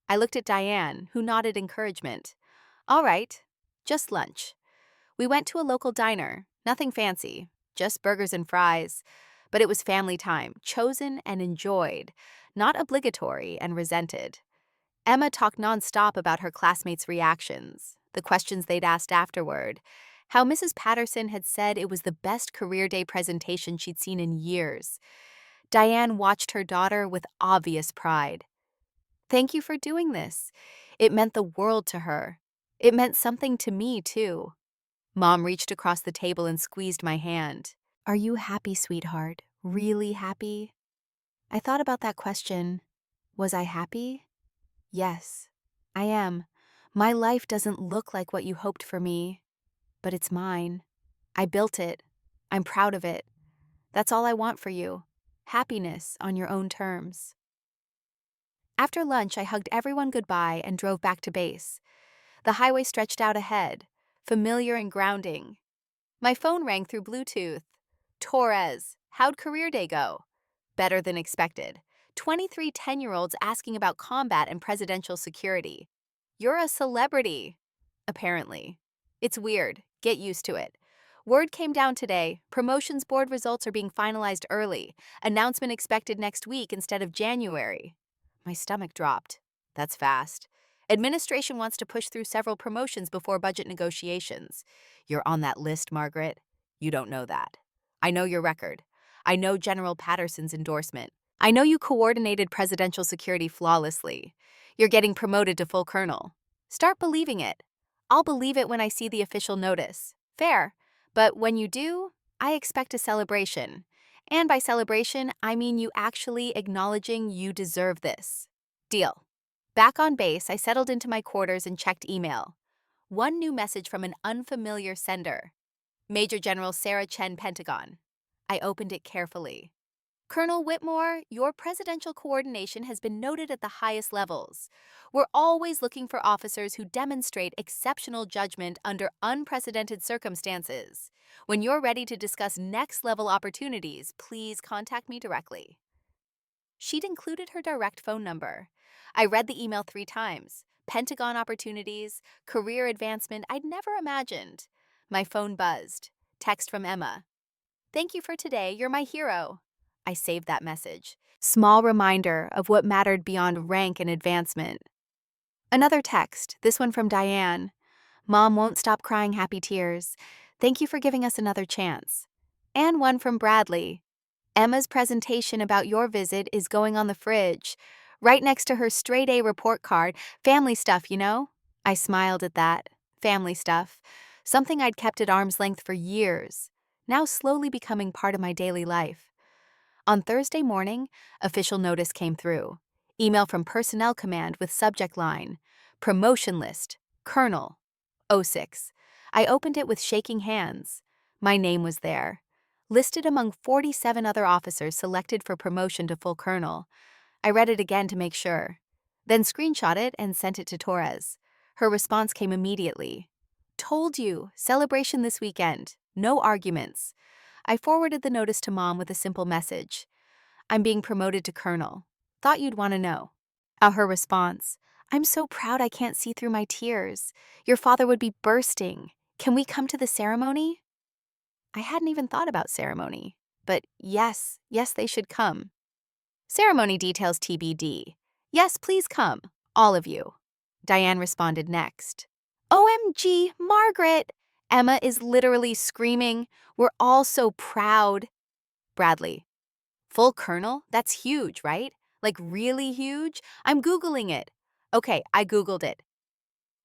Speaker 1: I looked at Diane, who nodded encouragement. All right, just lunch. We went to a local diner, nothing fancy, just burgers and fries. But it was family time, chosen and enjoyed, not obligatory and resented. Emma talked nonstop about her classmates' reactions, the questions they'd asked afterward, how Mrs. Patterson had said it was the best career day presentation she'd seen in years. Diane watched her daughter with obvious pride. Thank you for doing this. It meant the world to her. It meant something to me, too. Mom reached across the table and squeezed my hand. Are you happy, sweetheart? Really happy? I thought about that question. Was I happy? Yes, I am. My life doesn't look like what you hoped for me, but it's mine. I built it. I'm proud of it. That's all I want for you. Happiness on your own terms. After lunch, I hugged everyone goodbye and drove back to base. The highway stretched out ahead, familiar and grounding. My phone rang through Bluetooth. Torres, how'd career day go? Better than expected. 23 10-year-olds asking about combat and presidential security. You're a celebrity, apparently. It's weird. Get used to it. Word came down today. Promotions board results are being finalized early. Announcement expected next week instead of January. My stomach dropped. That's fast. Administration wants to push through several promotions before budget negotiations. You're on that list, Margaret. You don't know that. I know your record. I know General Patterson's endorsement. I know you coordinated presidential security flawlessly. You're getting promoted to full colonel. Start believing it. I'll believe it when I see the official notice. Fair. But when you do, I expect a celebration. And by celebration, I mean you actually acknowledging you deserve this. Deal. Back on base, I settled into my quarters and checked email. One new message from an unfamiliar sender. Major General Sarah Chen, Pentagon. I opened it carefully. Colonel Whitmore, your presidential coordination has been noted at the highest levels. We're always looking for officers who demonstrate exceptional judgment under unprecedented circumstances. When you're ready to discuss next-level opportunities, please contact me directly. She'd included her direct phone number. I read the email 3 times. Pentagon opportunities, career advancement I'd never imagined. My phone buzzed. Text from Emma. Thank you for today, you're my hero. I saved that message. Small reminder of what mattered beyond rank and advancement. Another text, this one from Diane. Mom won't stop crying happy tears. Thank you for giving us another chance. And one from Bradley. Emma's presentation about your visit is going on the fridge, right next to her straight A report card. Family stuff, you know? I smiled at that. Family stuff. Something I'd kept at arm's length for years, now slowly becoming part of my daily life. On Thursday morning, official notice came through. Email from Personnel Command with subject line, Promotion List, Colonel, 06. I opened it with shaking hands. My name was there, listed among 47 other officers selected for promotion to full colonel. I read it again to make sure, then screenshot it and sent it to Torres. Her response came immediately. Told you, celebration this weekend, no arguments. I forwarded the notice to Mom with a simple message. I'm being promoted to colonel. Thought you'd want to know. Her response. I'm so proud I can't see through my tears. Your father would be bursting. Can we come to the ceremony? I hadn't even thought about ceremony. But yes, they should come. Ceremony details TBD. Yes, please come. All of you. Diane responded next. OMG, Margaret! Emma is literally screaming. We're all so proud. Bradley. Full colonel? That's huge, right? Like really huge? I'm Googling it. Okay, I Googled it.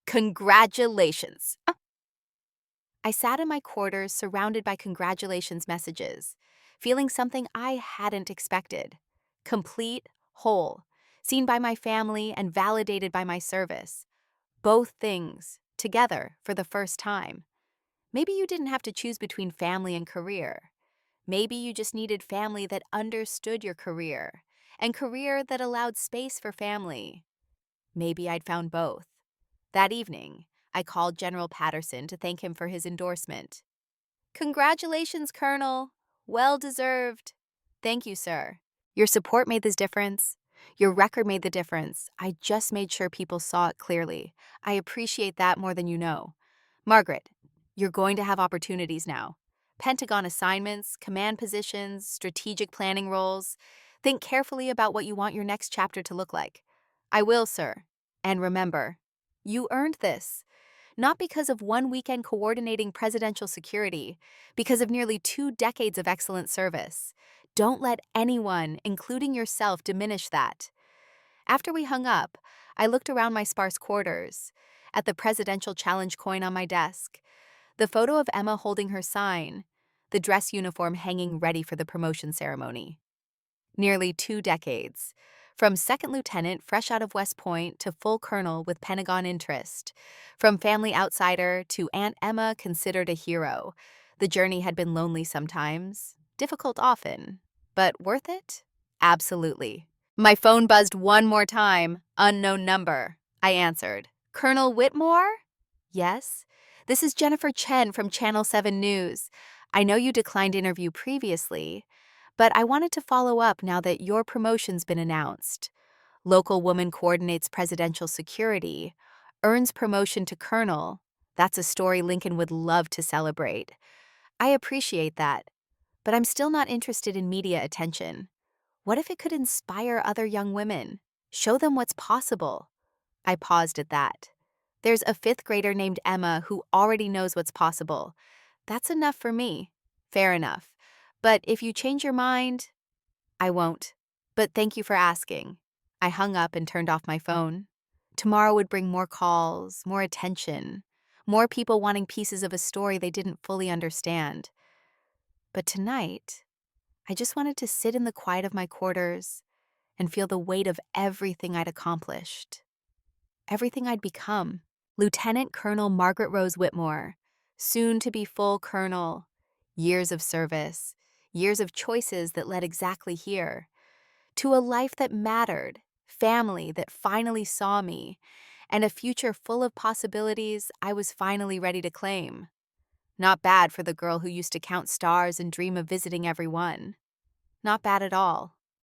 Speaker 1: Congratulations. I sat in my quarters surrounded by congratulations messages. feeling something I hadn't expected. Complete, whole, seen by my family and validated by my service. Both things, together, for the first time. Maybe you didn't have to choose between family and career. Maybe you just needed family that understood your career, and career that allowed space for family. Maybe I'd found both. That evening, I called General Patterson to thank him for his endorsement. Congratulations, Colonel. Well deserved. Thank you, sir. Your support made this difference. Your record made the difference. I just made sure people saw it clearly. I appreciate that more than you know. Margaret, you're going to have opportunities now. Pentagon assignments, command positions, strategic planning roles. Think carefully about what you want your next chapter to look like. I will, sir. And remember, you earned this. Not because of one weekend coordinating presidential security, because of nearly 2 decades of excellent service. Don't let anyone, including yourself, diminish that. After we hung up, I looked around my sparse quarters, at the presidential challenge coin on my desk, the photo of Emma holding her sign, the dress uniform hanging ready for the promotion ceremony. Nearly 2 decades. From second lieutenant fresh out of West Point to full colonel with Pentagon interest. From family outsider to Aunt Emma considered a hero. The journey had been lonely sometimes, difficult often, but worth it? Absolutely. My phone buzzed one more time. Unknown number. I answered. Colonel Whitmore? Yes. This is Jennifer Chen from Channel 7 News. I know you declined interview previously, but I wanted to follow up now that your promotion's been announced. Local woman coordinates presidential security, earns promotion to colonel. That's a story Lincoln would love to celebrate. I appreciate that, but I'm still not interested in media attention. What if it could inspire other young women? Show them what's possible. I paused at that. There's a 5th grader named Emma who already knows what's possible. That's enough for me. Fair enough. But if you change your mind, I won't. But thank you for asking. I hung up and turned off my phone. Tomorrow would bring more calls, more attention, more people wanting pieces of a story they didn't fully understand. But tonight, I just wanted to sit in the quiet of my quarters and feel the weight of everything I'd accomplished, everything I'd become. Lieutenant Colonel Margaret Rose Whitmore, soon to be full colonel, years of service, years of choices that led exactly here, to a life that mattered, family that finally saw me, and a future full of possibilities I was finally ready to claim. Not bad for the girl who used to count stars and dream of visiting every one. Not bad at all.